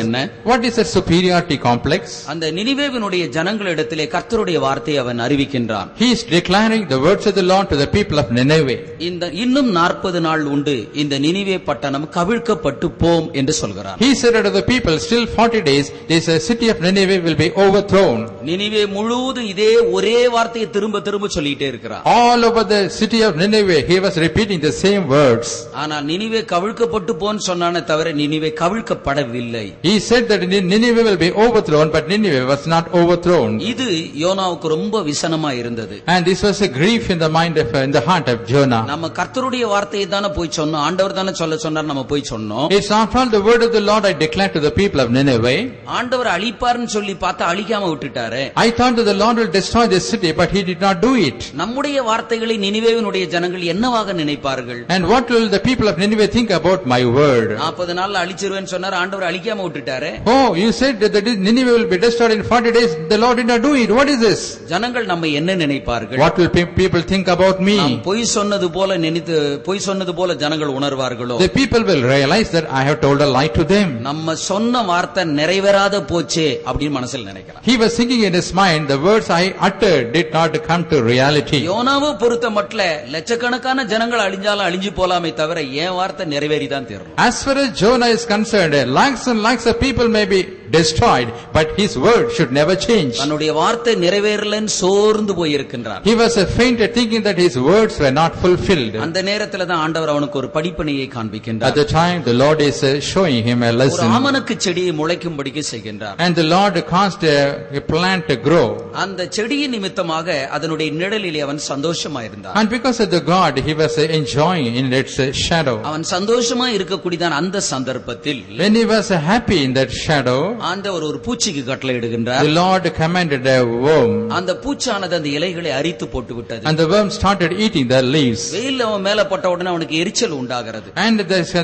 A: என்ன?
B: What is a superiority complex?
A: அந்த நினிவேவினுடைய ஜனங்களிடத்திலே கர்த்தருடைய வார்த்தையை அவன் அறிவிக்கின்றான்.
B: He is declaring the words of the Lord to the people of Nineveh.
A: இந்த இன்னும் 40 நாள் உண்டு இந்த நினிவே பட்டணம் கவிழ்க்கப்பட்டு போம் என்று சொல்கிறார்.
B: He said to the people, still 40 days this city of Nineveh will be overthrown.
A: Nineveh முழுவதும் இதே ஒரே வார்த்தையை திரும்ப திரும்ப சொல்லிட்டே இருக்கிறார்.
B: All over the city of Nineveh he was repeating the same words.
A: ஆனா நினிவே கவிழ்க்கப்பட்டு போன்னு சொன்னானே தவிர Nineveh கவிழ்க்கப்படவில்லை.
B: He said that Nineveh will be overthrown, but Nineveh was not overthrown.
A: இது யோனாவுக்கு ரொம்ப விசனமா இருந்தது.
B: And this was a grief in the mind of in the heart of Jonah.
A: நம்ம கர்த்தருடைய வார்த்தையை தான போய் சொன்னோம், ஆண்டவர் தான சொல்ல சொன்னார், நம்ம போய் சொன்னோம்.
B: It's after all the word of the Lord I declared to the people of Nineveh.
A: ஆண்டவர் அழிப்பார்னு சொல்லி பார்த்தா அழிக்காம விட்டுட்டாரே.
B: I thought that the Lord will destroy this city, but he did not do it.
A: நம்முடைய வார்த்தைகளை நினிவேவினுடைய ஜனங்கள் என்னவாக நினைப்பார்கள்?
B: And what will the people of Nineveh think about my word?
A: 40 நாள்ல அழிச்சிருவேன்னு சொன்னார், ஆண்டவர் அழிக்காம விட்டுட்டாரே.
B: Oh, you said that Nineveh will be destroyed in 40 days, the Lord did not do it. What is this?
A: ஜனங்கள் நம்ம என்ன நினைப்பார்கள்?
B: What will people think about me?
A: பொய் சொன்னது போல நினைத்து பொய் சொன்னது போல ஜனங்கள் உணர்வார்களோ?
B: The people will realize that I have told a lie to them.
A: நம்ம சொன்ன வார்த்தை நிறைவேறாத போச்சே அப்படினு மனசில் நினைக்கிறான்.
B: He was thinking in his mind, the words I uttered did not come to reality.
A: யோனாவை பொறுத்தமட்ல லட்சக்கணக்கான ஜனங்கள் அழிஞ்சாலும் அழிஞ்சு போலாமே தவிர என் வார்த்தை நிறைவேறி தான் தீரணும்.
B: As far as Jonah is concerned, lakhs and lakhs of people may be destroyed, but his word should never change.
A: தன்னுடைய வார்த்தை நிறைவேறலன்னு சோர்ந்து போய் இருக்கின்றான்.
B: He was fainted thinking that his words were not fulfilled.
A: அந்த நேரத்துல தான் ஆண்டவர் அவனுக்கு ஒரு படிப்பினையை காண்பிக்கின்றார்.
B: At the time the Lord is showing him a lesson.
A: ஒரு ஆமணக்கு செடியை முளைக்கும்படிக்கு செய்கின்றார்.
B: And the Lord caused a plant to grow.
A: அந்த செடியின் நிமித்தமாக அதனுடைய நிழலிலே அவன் சந்தோஷமா இருந்தான்.
B: And because of the God he was enjoying in its shadow.
A: அவன் சந்தோஷமா இருக்கக்கூடியதான் அந்த சந்தர்ப்பத்தில்
B: When he was happy in that shadow,
A: ஆண்டவர் ஒரு பூச்சிக்கு கட்டளை இடுகின்றார்.
B: the Lord commanded a worm.
A: அந்த பூச்சானது அந்த இலைகளை அரித்து போட்டு விட்டது.
B: And the worm started eating the leaves.
A: வெயில் அவன் மேல பட்ட உடனே அவனுக்கு எரிச்சல் உண்டாகிறது.
B: And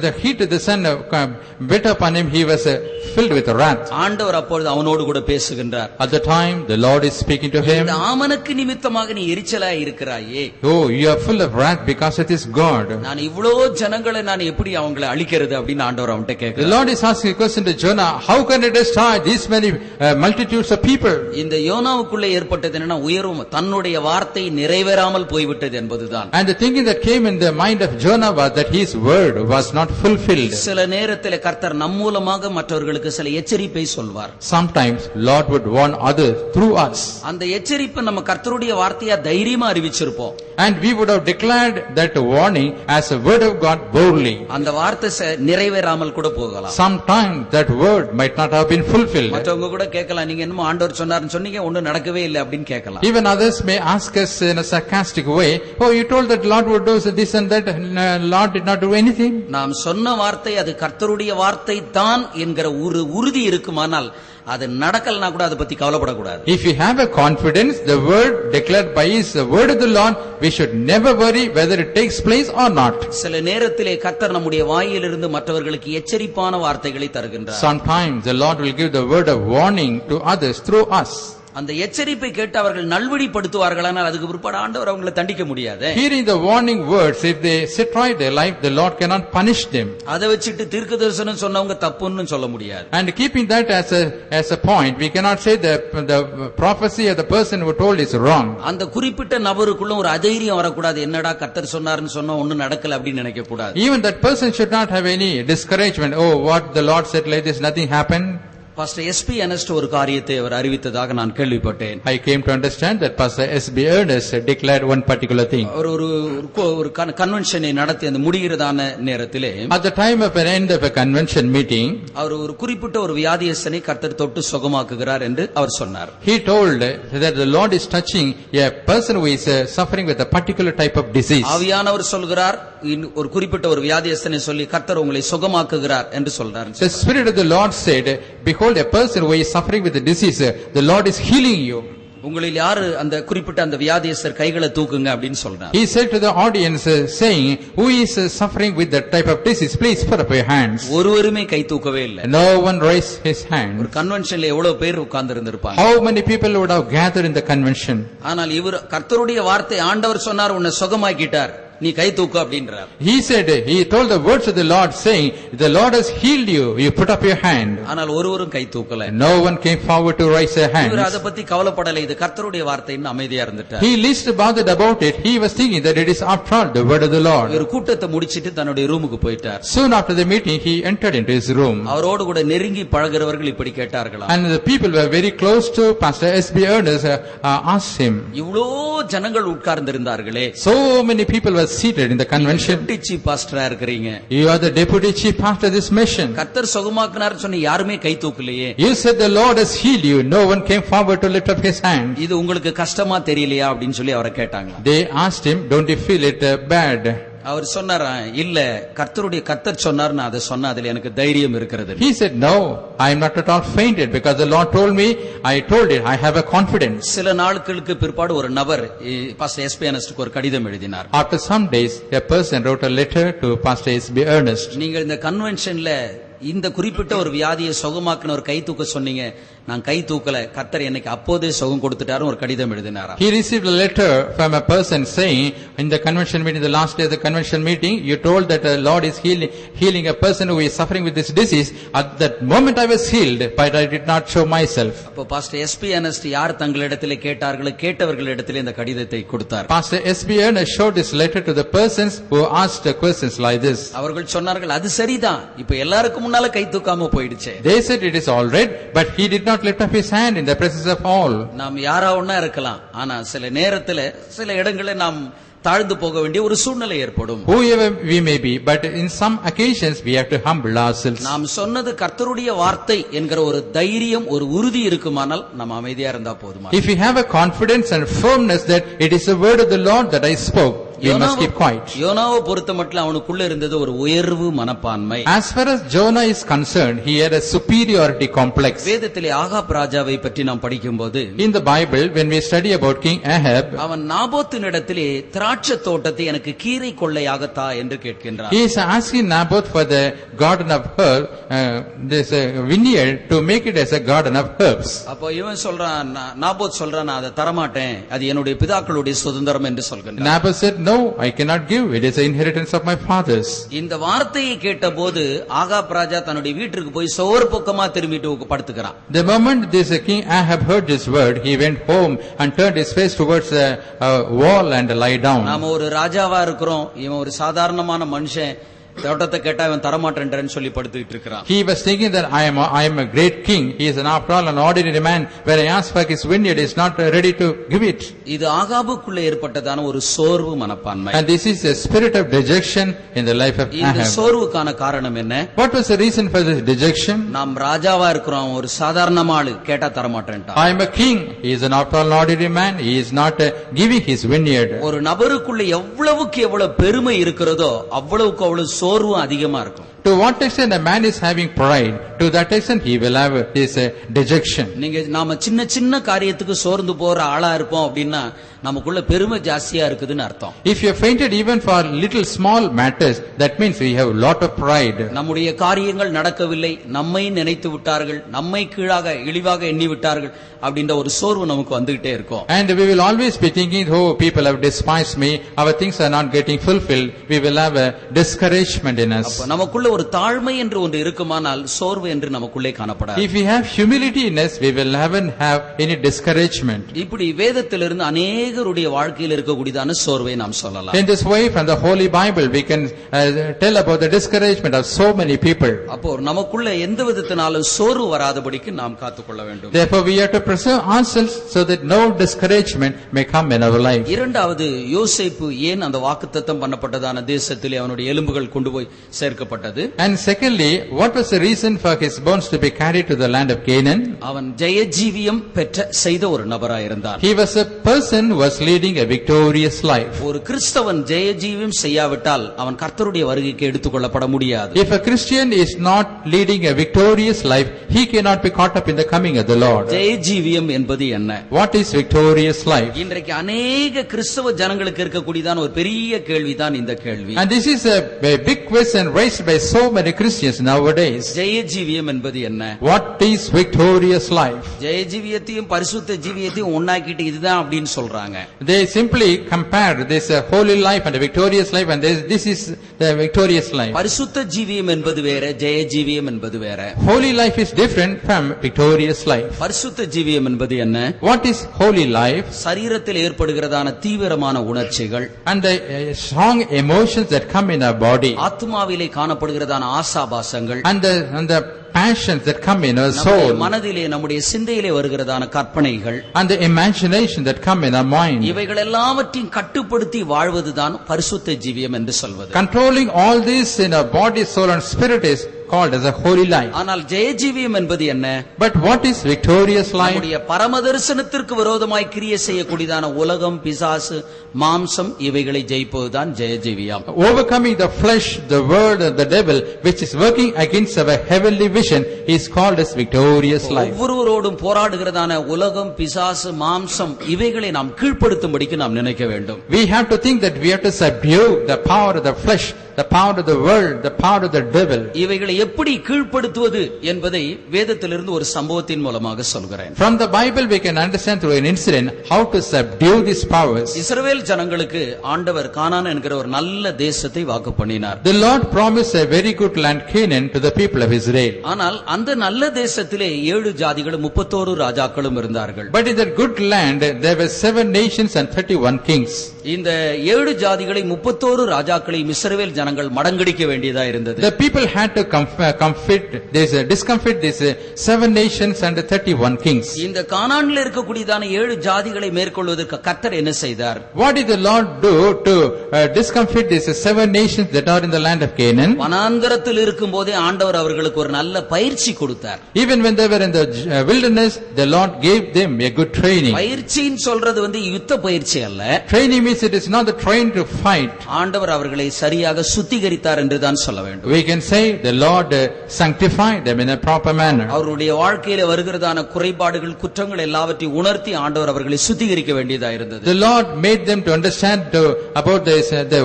B: the heat of the sun beat upon him, he was filled with wrath.
A: ஆண்டவர் அப்பொழுது அவனோடு கூட பேசுகின்றார்.
B: At the time the Lord is speaking to him.
A: இந்த ஆமணக்கு நிமித்தமாக நீ எரிச்சலாய் இருக்கிறாயே.
B: Oh, you are full of wrath because it is God.
A: நான் இவ்வளவு ஜனங்களை நான் எப்படி அவங்களை அழிக்கிறது அப்படினு ஆண்டவர் அவன்கிட்ட கேக்குறார்.
B: The Lord is asking a question to Jonah, how can I destroy destroy these many multitudes of people.
A: இந்த யோனாவுக்குள்ளே ஏற்பட்டது என்னன்னா உயர்வும் தன்னுடைய வார்த்தை நிறைவேறாமல் போய்விட்டது என்பதுதான்.
B: And the thinking that came in the mind of Jonah was that his word was not fulfilled.
A: சில நேரத்தில் கர்த்தர் நம் மூலமாக மற்றவர்களுக்கு சில எச்சரிப்பை சொல்வார்.
B: Sometimes Lord would warn others through us.
A: அந்த எச்சரிப்பை நம்ம கர்த்தருடைய வார்த்தையா தைரியமா அறிவிச்சிருப்போம்.
B: And we would have declared that warning as a word of God boldly.
A: அந்த வார்த்தை நிறைவேறாமல் கூட போகலாம்.
B: Sometimes that word might not have been fulfilled.
A: மற்றவங்க கூட கேட்கலாம், நீங்க என்னமோ ஆண்டவர் சொன்னாருன்னு சொன்னீங்க, ஒண்ணும் நடக்கவே இல்லை அப்படின்னு கேட்கலாம்.
B: Even others may ask us in a sarcastic way, oh, you told that Lord would do this and that, Lord did not do anything.
A: நாம் சொன்ன வார்த்தை அது கர்த்தருடைய வார்த்தை தான் என்கிற ஒரு உறுதி இருக்குமானால் அது நடக்கலனா கூட அதை பத்தி கவலைப்படக்கூடாது.
B: If we have a confidence, the word declared by is the word of the Lord, we should never worry whether it takes place or not.
A: சில நேரத்திலே கர்த்தர் நம்முடைய வாயிலிருந்து மற்றவர்களுக்கு எச்சரிப்பான வார்த்தைகளை தருகின்றார்.
B: Sometimes the Lord will give the word of warning to others through us.
A: அந்த எச்சரிப்பை கேட்டு அவர்கள் நல்வழிப்படுத்துவார்களானால் அதுக்கு பிற்பாடு ஆண்டவர் அவங்களை தண்டிக்க முடியாது.
B: Hearing the warning words, if they set right their life, the Lord cannot punish them.
A: அதை வச்சிட்டு தீர்க்கதரிசனம் சொன்னவங்க தப்புன்னு சொல்ல முடியாது.
B: And keeping that as a point, we cannot say the prophecy of the person who told is wrong.
A: அந்த குறிப்பிட்ட நபருக்குள்ள ஒரு அதைரியம் வரக்கூடாது, என்னடா கர்த்தர் சொன்னாருன்னு சொன்னா ஒண்ணும் நடக்கல அப்படின்னு நினைக்க கூடாது.
B: Even that person should not have any discouragement. Oh, what the Lord said like this, nothing happened.
A: Pastor SP அனஸ்ட் ஒரு காரியத்தை அவர் அறிவித்ததாக நான் கேள்விப்பட்டேன்.
B: I came to understand that Pastor S.B. Ernest declared one particular thing.
A: ஒரு கன்வென்ஷனை நடத்தி அந்த முடிகிறதான நேரத்திலே,
B: at the time of an end of a convention meeting,
A: அவர் ஒரு குறிப்பிட்ட ஒரு வியாதியஸ்தனை கர்த்தர் தொட்டு சுகமாக்குகிறார் என்று அவர் சொன்னார்.
B: He told that the Lord is touching a person who is suffering with a particular type of disease.
A: ஆவியானவர் சொல்கிறார், ஒரு குறிப்பிட்ட ஒரு வியாதியஸ்தனை சொல்லி கர்த்தர் உங்களை சுகமாக்குகிறார் என்று சொல்றார்.
B: The Spirit of the Lord said, behold, a person who is suffering with a disease, the Lord is healing you.
A: உங்களில் யாரு அந்த குறிப்பிட்ட அந்த வியாதியஸ்தர் கைகளை தூக்குங்க அப்படின்னு சொல்றார்.
B: He said to the audience, saying, who is suffering with that type of disease, please put up your hands.
A: ஒருவருமே கை தூக்கவே இல்லை.
B: No one raised his hand.
A: ஒரு கன்வென்ஷன்ல எவ்வளவு பேர் உட்கார்ந்து இருந்திருப்பாங்க.
B: How many people would have gathered in the convention?
A: ஆனால் இவர் கர்த்தருடைய வார்த்தை ஆண்டவர் சொன்னார், உன்னை சுகமாக்கிட்டார், நீ கை தூக்கு அப்படின்றார்.
B: He said, he told the words of the Lord, saying, the Lord has healed you, you put up your hand.
A: ஆனால் ஒருவரும் கை தூக்கல.
B: No one came forward to raise their hands.
A: இவர் அதை பத்தி கவலைப்படலை, இது கர்த்தருடைய வார்த்தைன்னு அமைதியா இருந்துட்டார்.
B: He least bothered about it. He was thinking that it is after all the word of the Lord.
A: ஒரு கூட்டத்தை முடிச்சிட்டு தன்னுடைய ரூமுக்கு போயிட்டார்.
B: Soon after the meeting, he entered into his room.
A: அவரோடு கூட நெருங்கி பழகுறவர்கள் இப்படி கேட்டார்களாம்.
B: And the people were very close to Pastor S.B. Ernest, asked him.
A: இவ்வளோ ஜனங்கள் உட்கார்ந்திருந்தார்களே.
B: So many people were seated in the convention.
A: Chief பாஸ்டரா இருக்கீங்க.
B: You are the deputy chief pastor of this mission.
A: கர்த்தர் சுகமாக்குனார் சொன்ன யாருமே கை தூக்கலையே.
B: You said the Lord has healed you. No one came forward to lift up his hand.
A: இது உங்களுக்கு கஷ்டமா தெரியலையா அப்படின்னு சொல்லி அவரை கேட்டாங்க.
B: They asked him, don't you feel it bad?
A: அவர் சொன்னாரா, இல்ல கர்த்தர் சொன்னார், நான் அதை சொன்ன அதுல எனக்கு தைரியம் இருக்கிறது.
B: He said, no, I am not at all fainted because the Lord told me, I told it, I have a confidence.
A: சில நாட்களுக்கு பிற்பாடு ஒரு நபர் பாஸ்டர் எஸ்பி அனஸ்டுக்கு ஒரு கடிதம் எழுதினார்.
B: After some days, a person wrote a letter to Pastor S.B. Ernest.
A: நீங்கள் இந்த கன்வென்ஷன்ல இந்த குறிப்பிட்ட ஒரு வியாதியை சுகமாக்குன ஒரு கை தூக்க சொன்னீங்க, நான் கை தூக்கல, கர்த்தர் எனக்கு அப்போதே சுகம் கொடுத்துட்டாரு ஒரு கடிதம் எழுதினாரா.
B: He received a letter from a person saying, in the convention meeting, the last day of the convention meeting, you told that the Lord is healing a person who is suffering with this disease. At that moment I was healed, but I did not show myself.
A: அப்போ பாஸ்டர் எஸ்பி அனஸ்ட் யார் தங்களிடத்திலே கேட்டார்களோ கேட்டவர்களிடத்திலே இந்த கடிதத்தை கொடுத்தார்.
B: Pastor S.B. Ernest showed this letter to the persons who asked questions like this.
A: அவர்கள் சொன்னார்கள், அது சரிதான், இப்ப எல்லாருக்கும் முன்னால கை தூக்காம போயிடுச்சு.
B: They said it is all right, but he did not lift up his hand in the presence of all.
A: நாம் யாரா ஒண்ணா இருக்கலாம், ஆனா சில நேரத்துல சில இடங்களில் நாம் தாழ்ந்து போக வேண்டிய ஒரு சூழ்நிலை ஏற்படும்.
B: Whoever we may be, but in some occasions we have to humble ourselves.
A: நாம் சொன்னது கர்த்தருடைய வார்த்தை என்கிற ஒரு தைரியம், ஒரு உறுதி இருக்குமானால் நாம் அமைதியா இருந்தா போதுமா.
B: If we have a confidence and firmness that it is the word of the Lord that I spoke, we must keep quiet.
A: யோனாவை பொறுத்தமட்டில் அவனுக்குள்ள இருந்தது ஒரு உயர்வு மனப்பான்மை.
B: As far as Jonah is concerned, he had a superiority complex.
A: வேதத்திலே ஆகாப் ராஜாவை பற்றி நாம் படிக்கும்போது,
B: in the Bible, when we study about King Ahab,
A: அவன் நாபோத்தினிடத்திலே திராட்சை தோட்டத்தை எனக்கு கீரை கொள்ளையாகத்தா என்று கேட்கின்றான்.
B: he is asking Naboth for the garden of herbs, this vineyard, to make it as a garden of herbs.
A: அப்போ இவன் சொல்றான், நாபோத் சொல்றான், நான் அதை தரமாட்டேன், அது என்னுடைய பிதாக்களுடைய சுதந்திரம் என்று சொல்கின்றான்.
B: Naboth said, no, I cannot give. It is the inheritance of my fathers.
A: இந்த வார்த்தையை கேட்டபோது ஆகாப் ராஜா தன்னுடைய வீட்டுக்கு போய் சோறு பக்கமா திரும்பிட்டு படுத்துக்கிறான்.
B: The moment this king Ahab heard this word, he went home and turned his face towards the wall and lay down.
A: நாம ஒரு ராஜாவா இருக்கிறோம், இவன் ஒரு சாதாரணமான மனுஷன், தோட்டத்தை கேட்டா இவன் தரமாட்டேன்றன்னு சொல்லி படுத்துக்கிட்டு இருக்கிறான்.
B: He was thinking that I am a great king. He is after all an ordinary man. When I ask for his vineyard, he is not ready to give it.
A: இது ஆகாபுக்குள்ள ஏற்பட்டதான ஒரு சோர்வு மனப்பான்மை.
B: And this is a spirit of dejection in the life of Ahab.
A: இந்த சோர்வுக்கான காரணம் என்ன?
B: What was the reason for this dejection?
A: நாம் ராஜாவா இருக்கிறோம், ஒரு சாதாரண ஆளு, கேட்டா தரமாட்டேன்ட்டான்.
B: I am a king. He is after all an ordinary man. He is not giving his vineyard.
A: ஒரு நபருக்குள்ள எவ்வளவுக்கு எவ்வளவு பெருமை இருக்கிறதோ அவ்வளவுக்கு அவ்வளவு சோர்வு அதிகமா இருக்கும்.
B: To what extent a man is having pride, to that extent he will have this dejection.
A: நீங்க நாம சின்ன சின்ன காரியத்துக்கு சோர்ந்து போற ஆளா இருப்போம் அப்படின்னா நமக்குள்ள பெருமை ஜாஸ்தியா இருக்குதுன்னு அர்த்தம்.
B: If you are fainted even for little small matters, that means we have lot of pride.
A: நம்முடைய காரியங்கள் நடக்கவில்லை, நம்மை நினைத்து விட்டார்கள், நம்மை கீழாக இழிவாக எண்ணி விட்டார்கள் அப்படின்ற ஒரு சோர்வு நமக்கு வந்துகிட்டே இருக்கும்.
B: And we will always be thinking, oh, people have despised me, our things are not getting fulfilled. We will have a discouragement in us.
A: நமக்குள்ள ஒரு தாழ்மை என்று ஒன்று இருக்குமானால் சோர்வு என்று நமக்குள்ளே காணப்படாது.
B: If we have humility in us, we will never have any discouragement.
A: இப்படி வேதத்திலிருந்து அநேகருடைய வாழ்க்கையில் இருக்கக்கூடியதான சோர்வை நாம் சொல்லலாம்.
B: In this way, from the Holy Bible, we can tell about the discouragement of so many people.
A: அப்போ நமக்குள்ள எந்த விதத்தினாலும் சோர்வு வராதபடிக்கு நாம் காத்துக்கொள்ள வேண்டும்.
B: Therefore, we have to preserve ourselves so that no discouragement may come in our life.
A: இரண்டாவது, யோசேப்பு ஏன் அந்த வாக்குத்தத்தம் பண்ணப்பட்டதான தேசத்திலே அவனுடைய எலும்புகள் கொண்டு போய் சேர்க்கப்பட்டது?
B: And secondly, what was the reason for his bones to be carried to the land of Canaan?
A: அவன் ஜெயஜீவியம் பெற்ற செய்த ஒரு நபராய் இருந்தான்.
B: He was a person who was leading a victorious life.
A: ஒரு கிறிஸ்தவன் ஜெயஜீவியம் செய்யாவிட்டால் அவன் கர்த்தருடைய வருகைக்கு எடுத்துக்கொள்ளப்பட முடியாது.
B: If a Christian is not leading a victorious life, he cannot be caught up in the coming of the Lord.
A: ஜெயஜீவியம் என்பது என்ன?
B: What is victorious life?
A: இன்றைக்கு அநேக கிறிஸ்தவ ஜனங்களுக்கு இருக்கக்கூடியதான ஒரு பெரிய கேள்விதான் இந்த கேள்வி.
B: And this is a big question raised by so many Christians nowadays.
A: ஜெயஜீவியம் என்பது என்ன?
B: What is victorious life?
A: ஜெயஜீவியத்தையும் பரிசுத்த ஜீவியத்தையும் ஒண்ணாக்கிட்டு இதுதான் அப்படின்னு சொல்றாங்க.
B: They simply compare this holy life and a victorious life, and this is the victorious life.
A: பரிசுத்த ஜீவியம் என்பது வேற, ஜெயஜீவியம் என்பது வேற.
B: Holy life is different from victorious life.
A: பரிசுத்த ஜீவியம் என்பது என்ன?
B: What is holy life?
A: சரீரத்தில் ஏற்படுகிறதான தீவிரமான உணர்ச்சிகள்
B: And the strong emotions that come in our body.
A: ஆத்மாவிலே காணப்படுகிறதான ஆசாபாசங்கள்
B: And the passions that come in our soul.
A: மனதிலே நம்முடைய சிந்தையிலே வருகிறதான கற்பனைகள்
B: And the imagination that come in our mind.
A: இவைகள் எல்லாவற்றையும் கட்டுப்படுத்தி வாழ்வதுதான் பரிசுத்த ஜீவியம் என்று சொல்வது.
B: Controlling all this in our body, soul and spirit is called as a holy life.
A: ஆனால் ஜெயஜீவியம் என்பது என்ன?
B: But what is victorious life?
A: நம்முடைய பரமதரிசனத்திற்கு விரோதமாய் கிரியை செய்யக்கூடியதான உலகம், பிசாசு, மாம்சம் இவைகளை ஜெயிப்பதுதான் ஜெயஜீவியம்.
B: Overcoming the flesh, the world and the devil which is working against our heavenly vision is called as victorious life.
A: ஒவ்வொருவரோடும் போராடுகிறதான உலகம், பிசாசு, மாம்சம் இவைகளை நாம் கீழ்ப்படுத்தும்படிக்கு நாம் நினைக்க வேண்டும்.
B: We have to think that we have to subdue the power of the flesh, the power of the world, the power of the devil.
A: இவைகளை எப்படி கீழ்ப்படுத்துவது என்பதை வேதத்திலிருந்து ஒரு சம்பவத்தின் மூலமாக சொல்கிறேன்.
B: From the Bible we can understand through an incident how to subdue these powers.
A: இஸ்ரவேல் ஜனங்களுக்கு ஆண்டவர் கானான் என்கிற ஒரு நல்ல தேசத்தை வாக்கு பண்ணினார்.
B: The Lord promised a very good land Canaan to the people of Israel.
A: ஆனால் அந்த நல்ல தேசத்திலே 7 ஜாதிகளும் 31 ராஜாக்களும் இருந்தார்கள்.
B: But in that good land there were 7 nations and 31 kings.
A: இந்த 7 ஜாதிகளை 31 ராஜாக்களை இஸ்ரவேல் ஜனங்கள் மடங்கடிக்க வேண்டியதா இருந்தது.
B: The people had to discomfit these 7 nations and 31 kings.
A: இந்த கானானில் இருக்கக்கூடியதான 7 ஜாதிகளை மேற்கொள்வதற்கு கர்த்தர் என்ன செய்தார்?
B: What did the Lord do to discomfit these 7 nations that are in the land of Canaan?
A: வனாந்தரத்தில் இருக்கும்போதே ஆண்டவர் அவர்களுக்கு ஒரு நல்ல பயிற்சி கொடுத்தார்.
B: Even when they were in the wilderness, the Lord gave them a good training.
A: பயிற்சின்னு சொல்றது யுத்த பயிற்சி அல்ல.
B: Training means it is not the train to fight.
A: ஆண்டவர் அவர்களை சரியாக சுத்திகரித்தார் என்று தான் சொல்ல வேண்டும்.
B: We can say the Lord sanctified them in a proper manner.
A: அவருடைய வாழ்க்கையில வருகிறதான குறைபாடுகள், குற்றங்கள் எல்லாவற்றையும் உணர்த்தி ஆண்டவர் அவர்களை சுத்திகரிக்க வேண்டியதா இருந்தது.
B: The Lord made them to understand about this, the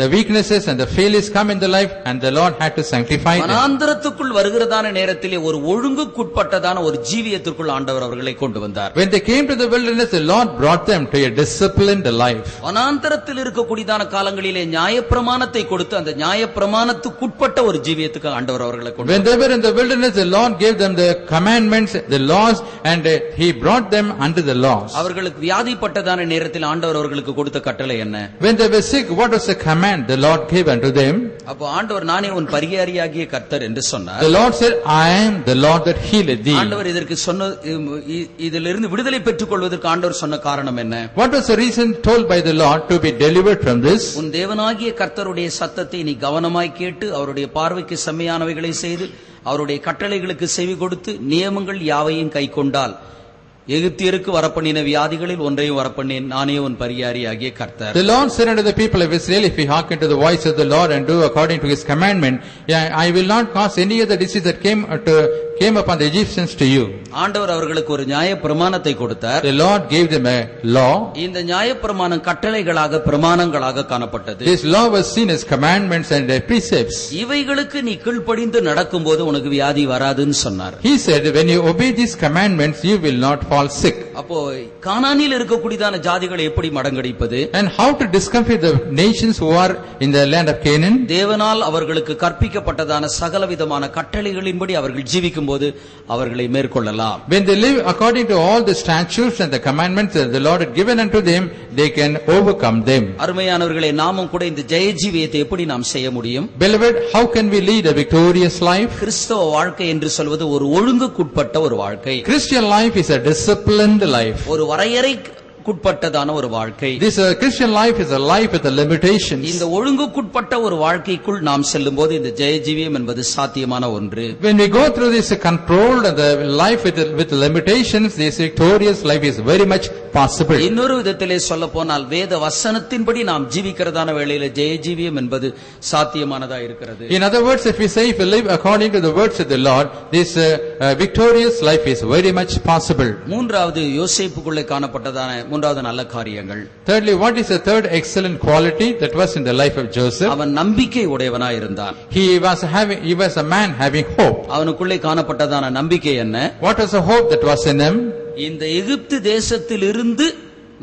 B: the weaknesses and the failures come in the life, and the Lord had to sanctify them.
A: வனாந்தரத்துக்குள் வருகிறதான நேரத்திலே ஒரு ஒழுங்குக்குட்பட்டதான ஒரு ஜீவியத்திற்குள் ஆண்டவர் அவர்களை கொண்டு வந்தார்.
B: When they came to the wilderness, the Lord brought them to a disciplined life.
A: வனாந்தரத்தில் இருக்கக்கூடியதான காலங்களிலே நியாயப்பிரமாணத்தை கொடுத்து அந்த நியாயப்பிரமாணத்துக்குட்பட்ட ஒரு ஜீவியத்துக்கு ஆண்டவர் அவர்களை கொண்டு
B: When they were in the wilderness, the Lord gave them the commandments, the laws, and He brought them under the laws.
A: அவர்களுக்கு வியாதிப்பட்டதான நேரத்தில் ஆண்டவர் அவர்களுக்கு கொடுத்த கட்டளை என்ன?
B: When they were sick, what was the command the Lord gave unto them?
A: அப்போ ஆண்டவர் நானே உன் பரிகாரியாகிய கர்த்தர் என்று சொன்னார்.
B: The Lord said, I am the Lord that healeth thee.
A: ஆண்டவர் இதற்கு சொன்ன இதிலிருந்து விடுதலை பெற்றுக் கொள்வதற்கு ஆண்டவர் சொன்ன காரணம் என்ன?
B: What was the reason told by the Lord to be delivered from this?
A: உன் தேவனாகிய கர்த்தருடைய சத்தத்தை நீ கவனமாய் கேட்டு அவருடைய பார்வைக்கு செம்மையானவைகளை செய்து அவருடைய கட்டளைகளுக்கு செவி கொடுத்து நியமங்கள் யாவையும் கைக்கொண்டால் எகிப்தியருக்கு வரப்பண்ணின வியாதிகளில் ஒன்றையும் வரப்பண்ணேன், நானே உன் பரிகாரியாகிய கர்த்தர்.
B: The Lord said unto the people of Israel, if we hearken to the voice of the Lord and do according to His commandment, I will not cause any of the disease that came upon the Egyptians to you.
A: ஆண்டவர் அவர்களுக்கு ஒரு நியாயப்பிரமாணத்தை கொடுத்தார்.
B: The Lord gave them a law.
A: இந்த நியாயப்பிரமாணம் கட்டளைகளாக பிரமாணங்களாக காணப்பட்டது.
B: This law was seen as commandments and precepts.
A: இவைகளுக்கு நீ கீழ்ப்படிந்து நடக்கும்போது உனக்கு வியாதி வராதுன்னு சொன்னார்.
B: He said, when you obey these commandments, you will not fall sick.
A: அப்போ கானானில் இருக்கக்கூடியதான ஜாதிகளை எப்படி மடங்கடிப்பது?
B: And how to discomfit the nations who are in the land of Canaan?
A: தேவனால் அவர்களுக்கு கற்பிக்கப்பட்டதான சகலவிதமான கட்டளைகளின்படி அவர்கள் ஜீவிக்கும்போது அவர்களை மேற்கொள்ளலாம்.
B: When they live according to all the statutes and the commandments that the Lord had given unto them, they can overcome them.
A: அருமையானவர்களே, நாமும் கூட இந்த ஜெய ஜீவியத்தை எப்படி நாம் செய்ய முடியும்?
B: Beloved, how can we lead a victorious life?
A: கிறிஸ்தவ வாழ்க்கை என்று சொல்வது ஒரு ஒழுங்குக்குட்பட்ட ஒரு வாழ்க்கை.
B: Christian life is a disciplined life.
A: ஒரு வரையறைக்குட்பட்டதான ஒரு வாழ்க்கை.
B: This Christian life is a life with the limitations.
A: இந்த ஒழுங்குக்குட்பட்ட ஒரு வாழ்க்கைக்குள் நாம் செல்லும்போது இந்த ஜெய ஜீவியம் என்பது சாத்தியமான ஒன்று.
B: When we go through this controlled the life with limitations, this victorious life is very much possible.
A: இன்னொரு விதத்திலே சொல்ல போனால் வேத வசனத்தின்படி நாம் ஜீவிக்கிறதான வேளையிலே ஜெய ஜீவியம் என்பது சாத்தியமானதா இருக்கிறது.
B: In other words, if we say if we live according to the words of the Lord, this victorious life is very much possible.
A: மூன்றாவது யோசேப்புக்குள்ளே காணப்பட்டதான மூன்றாவது நல்ல காரியங்கள்.
B: Thirdly, what is the third excellent quality that was in the life of Joseph?
A: அவன் நம்பிக்கை உடையவனாய் இருந்தான்.
B: He was a man having hope.
A: அவனுக்குள்ளே காணப்பட்டதான நம்பிக்கை என்ன?
B: What was the hope that was in him?
A: இந்த எகிப்து தேசத்திலிருந்து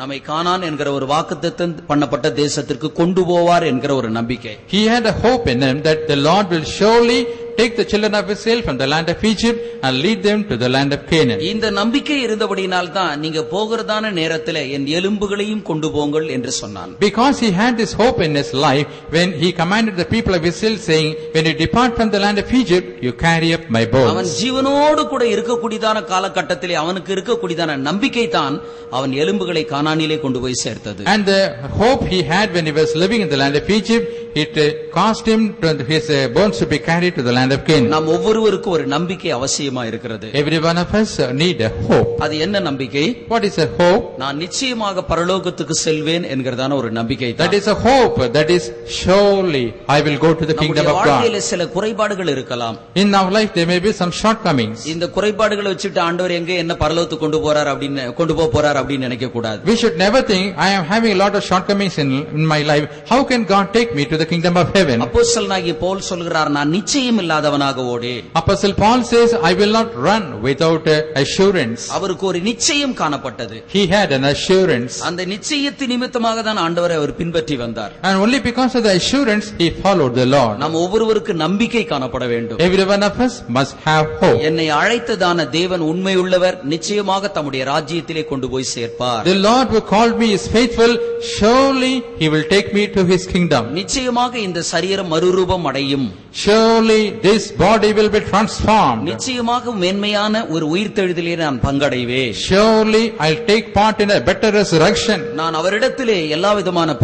A: நம்மை கானான் என்கிற ஒரு வாக்குத்தத்தம் பண்ணப்பட்ட தேசத்திற்கு கொண்டு போவார் என்கிற ஒரு நம்பிக்கை.
B: He had a hope in him that the Lord will surely take the children of Israel from the land of Egypt and lead them to the land of Canaan.
A: இந்த நம்பிக்கை இருந்தபடியினால் தான் நீங்க போகிறதான நேரத்திலே என் எலும்புகளையும் கொண்டு போங்கள் என்று சொன்னான்.
B: Because he had this hope in his life when he commanded the people of Israel saying, when you depart from the land of Egypt, you carry up my bones.
A: அவன் ஜீவனோடு கூட இருக்கக்கூடியதான காலகட்டத்திலே அவனுக்கு இருக்கக்கூடியதான நம்பிக்கை தான் அவன் எலும்புகளை கானானிலே கொண்டு போய் சேர்த்தது.
B: And the hope he had when he was living in the land of Egypt, it caused him to his bones to be carried to the land of Canaan.
A: நாம் ஒவ்வொருவருக்கும் ஒரு நம்பிக்கை அவசியமா இருக்கிறது.
B: Every one of us need a hope.
A: அது என்ன நம்பிக்கை?
B: What is a hope?
A: நான் நிச்சயமாக பரலோகத்துக்கு செல்வேன் என்கிறதான ஒரு நம்பிக்கை.
B: That is a hope, that is surely I will go to the kingdom of God.
A: வாழ்க்கையில சில குறைபாடுகள் இருக்கலாம்.
B: In our life there may be some shortcomings.
A: இந்த குறைபாடுகளை வச்சிட்டு ஆண்டவர் எங்க என்ன பரலோகத்துக்கு கொண்டு போறார் அப்படின்னு நினைக்க கூடாது.
B: We should never think I am having a lot of shortcomings in my life. How can God take me to the kingdom of heaven?
A: அப்போஸ்தலனாகிய பவுல் சொல்கிறார், நான் நிச்சயம் இல்லாதவனாக Odean.
B: Apostle Paul says, I will not run without assurance.
A: அவருக்கு ஒரு நிச்சயம் காணப்பட்டது.
B: He had an assurance.
A: அந்த நிச்சயத்தின் நிமித்தமாக தான் ஆண்டவரை அவர் பின்பற்றி வந்தார்.
B: And only because of the assurance he followed the Lord.
A: நாம் ஒவ்வொருவருக்கு நம்பிக்கை காணப்பட வேண்டும்.
B: Every one of us must have hope.
A: என்னை அழைத்ததான தேவன் உண்மையுள்ளவர், நிச்சயமாக தம்முடைய ராஜ்யத்திலே கொண்டு போய் சேர்ப்பார்.
B: The Lord who called me is faithful, surely he will take me to his kingdom.
A: நிச்சயமாக இந்த சரீரம் மறுரூபம் அடையும்.
B: Surely this body will be transformed.
A: நிச்சயமாக மேன்மையான ஒரு உயிர்த்தெழுதலிலே நான் பங்கடைவேன்.
B: Surely I'll take part in a better resurrection.
A: நான் அவரிடத்திலே எல்லா விதமான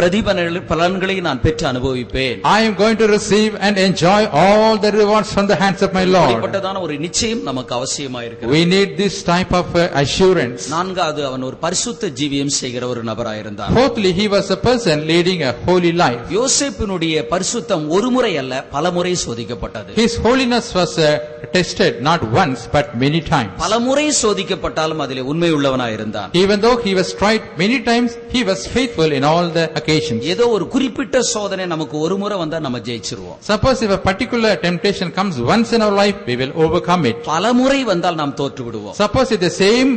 A: பலன்களை நான் பெற்று அனுபவிப்பேன்.
B: I am going to receive and enjoy all the rewards from the hands of my Lord.
A: இப்படிப்பட்டதான ஒரு நிச்சயம் நமக்கு அவசியமா இருக்கிறது.
B: We need this type of assurance.
A: நான்காவது, அவன் ஒரு பரிசுத்த ஜீவியம் செய்கிற ஒரு நபராய் இருந்தார்.
B: Fourthly, he was a person leading a holy life.
A: யோசேப்பினுடைய பரிசுத்தம் ஒரு முறை அல்ல, பலமுறை சோதிக்கப்பட்டது.
B: His his holiness was tested not once but many times.
A: பலமுறை சோதிக்கப்பட்டாலும் அதிலே உண்மை உள்ளவனாய் இருந்தான்.
B: Even though he was tried many times, he was faithful in all the occasions.
A: ஏதோ ஒரு குறிப்பிட்ட சோதனை நமக்கு ஒரு முறை வந்தா நம்ம ஜெயிச்சிருவோம்.
B: Suppose if a particular temptation comes once in our life, we will overcome it.
A: பலமுறை வந்தால் நாம் தோற்று விடுவோம்.
B: Suppose if the same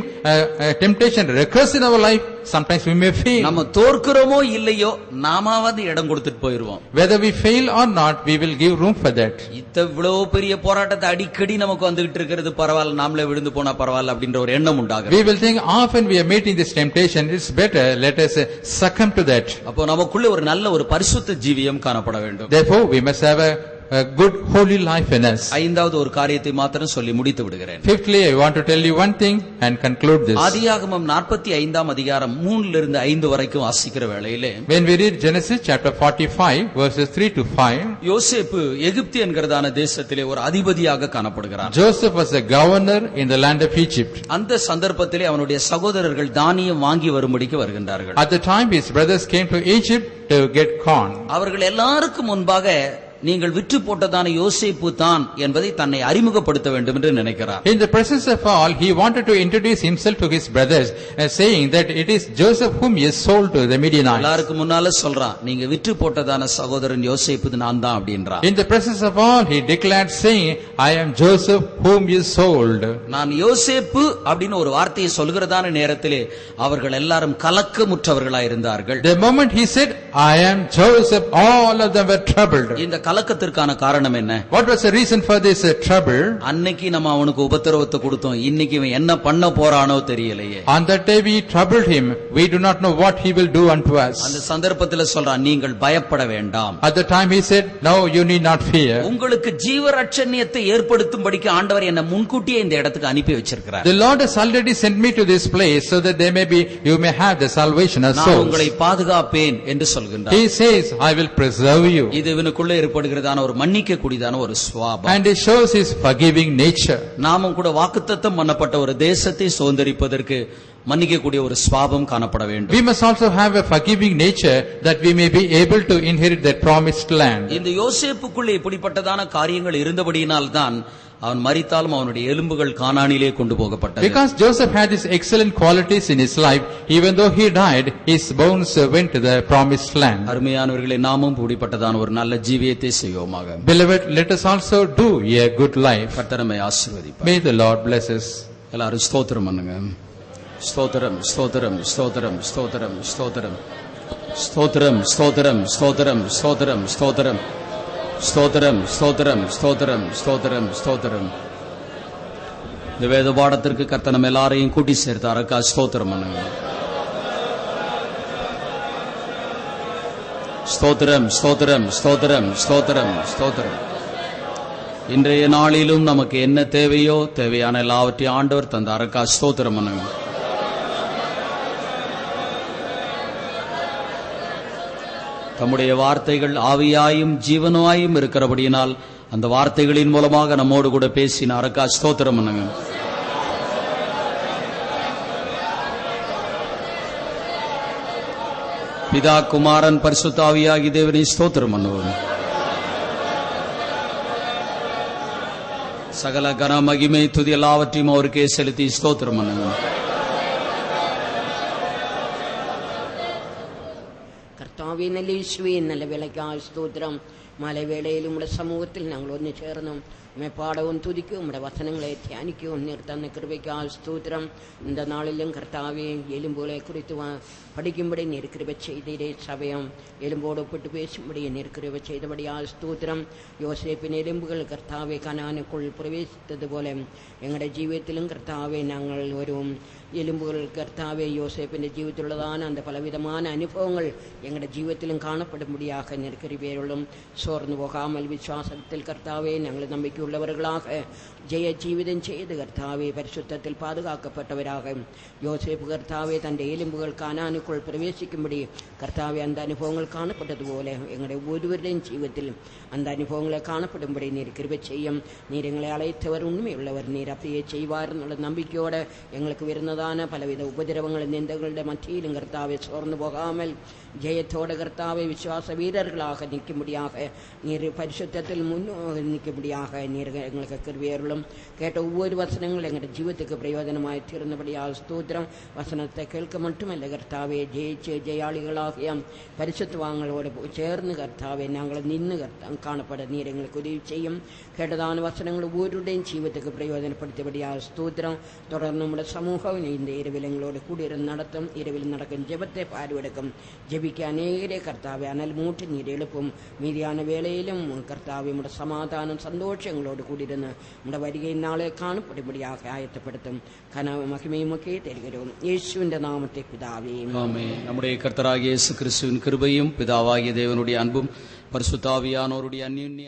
B: temptation recurs in our life, sometimes we may fail.
A: நம்ம தோற்கிறோமோ இல்லையோ நாமாவது இடம் கொடுத்துட்டு போயிருவோம்.
B: Whether we fail or not, we will give room for that.
A: இவ்வளவு பெரிய போராட்டத்தை அடிக்கடி நமக்கு வந்துகிட்டு இருக்கிறது, பரவாயில்ல நாமளே விழுந்து போனா பரவாயில்ல அப்படின்ற ஒரு எண்ணம் உண்டாகும்.
B: We will think often we are meeting this temptation, it's better let us succumb to that.
A: அப்போ நமக்குள்ள ஒரு நல்ல ஒரு பரிசுத்த ஜீவியம் காணப்பட வேண்டும்.
B: Therefore we must have a good holy life in us.
A: ஐந்தாவது ஒரு காரியத்தை மாத்திரம் சொல்லி முடித்து விடுகிறேன்.
B: Fifthly, I want to tell you one thing and conclude this.
A: ஆதியாகமம் 45ஆம் அதிகாரம் 3 லிருந்து 5 வரைக்கும் வாசிக்கிற வேளையிலே,
B: when we read Genesis chapter 45 verses 3 to 5,
A: யோசேப்பு எகிப்து என்கிறதான தேசத்திலே ஒரு அதிபதியாக காணப்படுகிறான்.
B: Joseph was a governor in the land of Egypt.
A: அந்த சந்தர்ப்பத்திலே அவனுடைய சகோதரர்கள் தானியம் வாங்கி வரும்படிக்கு வருகின்றார்கள்.
B: At the time his brothers came to Egypt to get corn.
A: அவர்கள் எல்லாருக்கும் முன்பாக நீங்கள் விற்று போட்டதான யோசேப்பு தான் என்பதை தன்னை அறிமுகப்படுத்த வேண்டும் என்று நினைக்கிறார்.
B: In the presence of all, he wanted to introduce himself to his brothers, saying that it is Joseph whom he sold to the Midianites.
A: எல்லாருக்கும் முன்னால சொல்றான், நீங்க விற்று போட்டதான சகோதரன் யோசேப்பு நான் தான் அப்படின்றான்.
B: In the presence of all, he declared saying, I am Joseph whom you sold.
A: நான் யோசேப்பு அப்படின்னு ஒரு வார்த்தையை சொல்கிறதான நேரத்திலே அவர்கள் எல்லாரும் கலக்கமுற்றவர்களாய் இருந்தார்கள்.
B: The moment he said, I am Joseph, all of them were troubled.
A: இந்த கலக்கத்திற்கான காரணம் என்ன?
B: What was the reason for this trouble?
A: அன்னைக்கு நம்ம அவனுக்கு உபத்திரவத்தை கொடுத்தோம், இன்னைக்கு இவன் என்ன பண்ண போறானோ தெரியலையே.
B: On that day we troubled him, we do not know what he will do unto us.
A: அந்த சந்தர்ப்பத்தில் சொல்றான், நீங்கள் பயப்பட வேண்டாம்.
B: At the time he said, no, you need not fear.
A: உங்களுக்கு ஜீவரட்சணியத்தை ஏற்படுத்தும்படிக்கு ஆண்டவர் என்னை முன்கூட்டியே இந்த இடத்துக்கு அனுப்பி வச்சிருக்கிறார்.
B: The Lord has already sent me to this place so that there may be, you may have the salvation of souls.
A: நான் உங்களை பாதுகாப்பேன் என்று சொல்கின்றார்.
B: He says, I will preserve you.
A: இது இவனுக்குள்ள ஏற்படுகிறதான ஒரு மன்னிக்க கூடியதான ஒரு சுபாவம்.
B: And it shows his forgiving nature.
A: நாமும் கூட வாக்குத்தத்தம் பண்ணப்பட்ட ஒரு தேசத்தை சுதந்தரிப்பதற்கு மன்னிக்க கூடிய ஒரு சுபாவம் காணப்பட வேண்டும்.
B: We must also have a forgiving nature that we may be able to inherit that promised land.
A: இந்த யோசேப்புக்குள்ள இப்படிப்பட்டதான காரியங்கள் இருந்தபடியினால் தான் அவன் மரித்தாலும் அவனுடைய எலும்புகள் கானானிலே கொண்டு போகப்பட்டது.
B: Because Joseph had his excellent qualities in his life, even though he died, his bones went to the promised land.
A: அருமையானவர்களே, நாமும் இப்படிப்பட்டதான ஒரு நல்ல ஜீவியத்தை செய்வோமாக.
B: Beloved, let us also do a good life.
A: கர்த்தர் நம்மை ஆசீர்வதிப்பார்.
B: May the Lord bless us.
A: எல்லாரும் ஸ்தோத்திரம் பண்ணுங்க. ஸ்தோத்திரம் ஸ்தோத்திரம் ஸ்தோத்திரம் ஸ்தோத்திரம் ஸ்தோத்திரம் ஸ்தோத்திரம் ஸ்தோத்திரம் ஸ்தோத்திரம் ஸ்தோத்திரம் ஸ்தோத்திரம் ஸ்தோத்திரம் ஸ்தோத்திரம் ஸ்தோத்திரம் ஸ்தோத்திரம் ஸ்தோத்திரம். இந்த வேத பாடத்திற்கு கர்த்தர் நம்ம எல்லாரையும் கூட்டி சேர்த்தாருக்கா ஸ்தோத்திரம் பண்ணுங்க. ஸ்தோத்திரம் ஸ்தோத்திரம் ஸ்தோத்திரம் ஸ்தோத்திரம் ஸ்தோத்திரம். இன்றைய நாளிலும் நமக்கு என்ன தேவையோ தேவையான எல்லாவற்றையும் ஆண்டவர் தந்தாருக்கா ஸ்தோத்திரம் பண்ணுங்க. தம்முடைய வார்த்தைகள் ஆவியாயும் ஜீவனாயும் இருக்கிறபடியினால் அந்த வார்த்தைகளின் மூலமாக நம்மோடு கூட பேசினாருக்கா ஸ்தோத்திரம் பண்ணுங்க. பிதா குமாரன் பரிசுத்த ஆவியாகிய தேவனை ஸ்தோத்திரம் பண்ணுவோம். சகல கன மகிமை துதி எல்லாவற்றையும் அவருக்கே செலுத்தி ஸ்தோத்திரம் பண்ணுங்க.
E: കർത്താവേ, നല്ല യേശുവേ, നല്ല വിളയ്ക്കായ സ്തോത്രം. മലവേളയിൽ നമ്മുടെ സമൂഹത്തിൽ ഞങ്ങൾ ഒന്ന് ചേർന്നും പാടവും തുതിക്കും നമ്മുടെ വചനങ്ങളെ ധ്യാനിക്കും നിർത്തുന്ന കൃപയ്ക്കായ സ്തോത്രം. இந்த நாளிலும் கர்த்தாவே, எலும்புகளை குறித்து படிக்கும்படி நீர் கிருபை செய்தீரே. சபையம் எலும்போடு ஒப்பிட்டு பேசும்படி நீர் கிருபை செய்தபடியா ஸ்தோத்திரம். யோசேப்பின் எலும்புகள் கர்த்தாவே கனானுக்குள் பிரவேசித்தது போல எங்களுடைய ജീവിതത്തിലും கர்த்தாவே நாங்கள் ஒரு எலும்புகள் கர்த்தாவே யோசேப்பிന്റെ ജീവിതത്തിലുള്ളதான அந்த பலவிதமான அனுபவங்கள் எங்களுடைய ജീവിതத்திலும் காணப்படும்படியாக நீர் கிருபையுள்ளும். சோர்ந்து போகாமல் விசுவாசத்தில் கர்த்தாவே நாங்கள் நம்பிக்கையுள்ளவர்களாக ஜெய ஜீவிதம் செய்து கர்த்தாவே பரிசுத்தத்தில் பாதுகாக்கப்பட்டவராக யோசேப்பு கர்த்தாவே தന്റെ எலும்புகள் கானானுக்குள் பிரவேசிக்கும்படி கர்த்தாவே அந்த அனுபவங்கள் காணப்பட்டதுപോലെ எங்களுடைய ஒருவருடையும் ஜீவத்தில் அந்த அனுபவங்களை காணப்படும்படி நீர் கிருபை செய்யும். நீர் எங்களை அழைத்தவர் உண்மையுள்ளவர். நீர் அப்படியே செய்வார் എന്നുള്ള நம்பிக்கையோடு எங்களுக்கு വരുന്നதான സമാധാന പലവിധ ഉപദ്രവങ്ങളും നിന്ദകളുടെ മധ്യയിലും കർത്താവെ ചോർന്നു പോകാമൽ ജയത്തോടെ കർത്താവെ വിശ്വാസ വീരர்களாக நிற்கும்படியாக நீர் பரிசுத்தத்தில் நிற்கும்படியாக நீர் எங்களுக்கு கிருபையருளும். கேட்ட ஒவ்வொரு வசனங்களும் எங்களுடைய ஜீவத்துக்கு பிரயோஜனமாய் தீர்ந்தபடியால் ஸ்தோத்திரம். வசனத்தை கேட்க மட்டுமல்ல கர்த்தாவே, ஜெயிச்சு ஜெயாளிகளாகிய பரிசுத்தவான்களோடு சேர்ந்து கர்த்தாவே நாங்கள் நின்று காணப்பட நீர் எங்களுக்கு உதவி செய்யும். கேட்டதான வசனங்கள் ஒவ்வொருடையும் ஜீவத்துக்கு பிரயோஜனப்படுத்தபடியால் ஸ்தோத்திரம். தொடர்ந்து நம்முடைய சமூகம் இந்த இரவில் எங்களோடு கூடியிருந்து நடத்தும். இரவில் நடக்கும் ஜெபத்தை பார்வையெடுக்கும். ஜெபிக்க அநேகரே கர்த்தாவே அனல் மூட்டி நீர் எழுப்பும். மீதியான வேளையிலும் கர்த்தாவே உடைய சமாதானம் சந்தோஷம் எங்களோடு கூடியிருந்து உடைய வருகை நாளே காணப்படும்படியாக ஆயத்தப்படுத்தும். கனவு மகிமையுமக்கே தெரிகிறோம். இயேசுவின் நாமத்தை பிதாவே
A: ஆமென். நம்முடைய கர்த்தராகிய இயேசு கிறிஸ்துவின் கிருபையும் பிதாவாகிய தேவனுடைய அன்பும் பரிசுத்த ஆவியானவருடைய அந்யோன்ய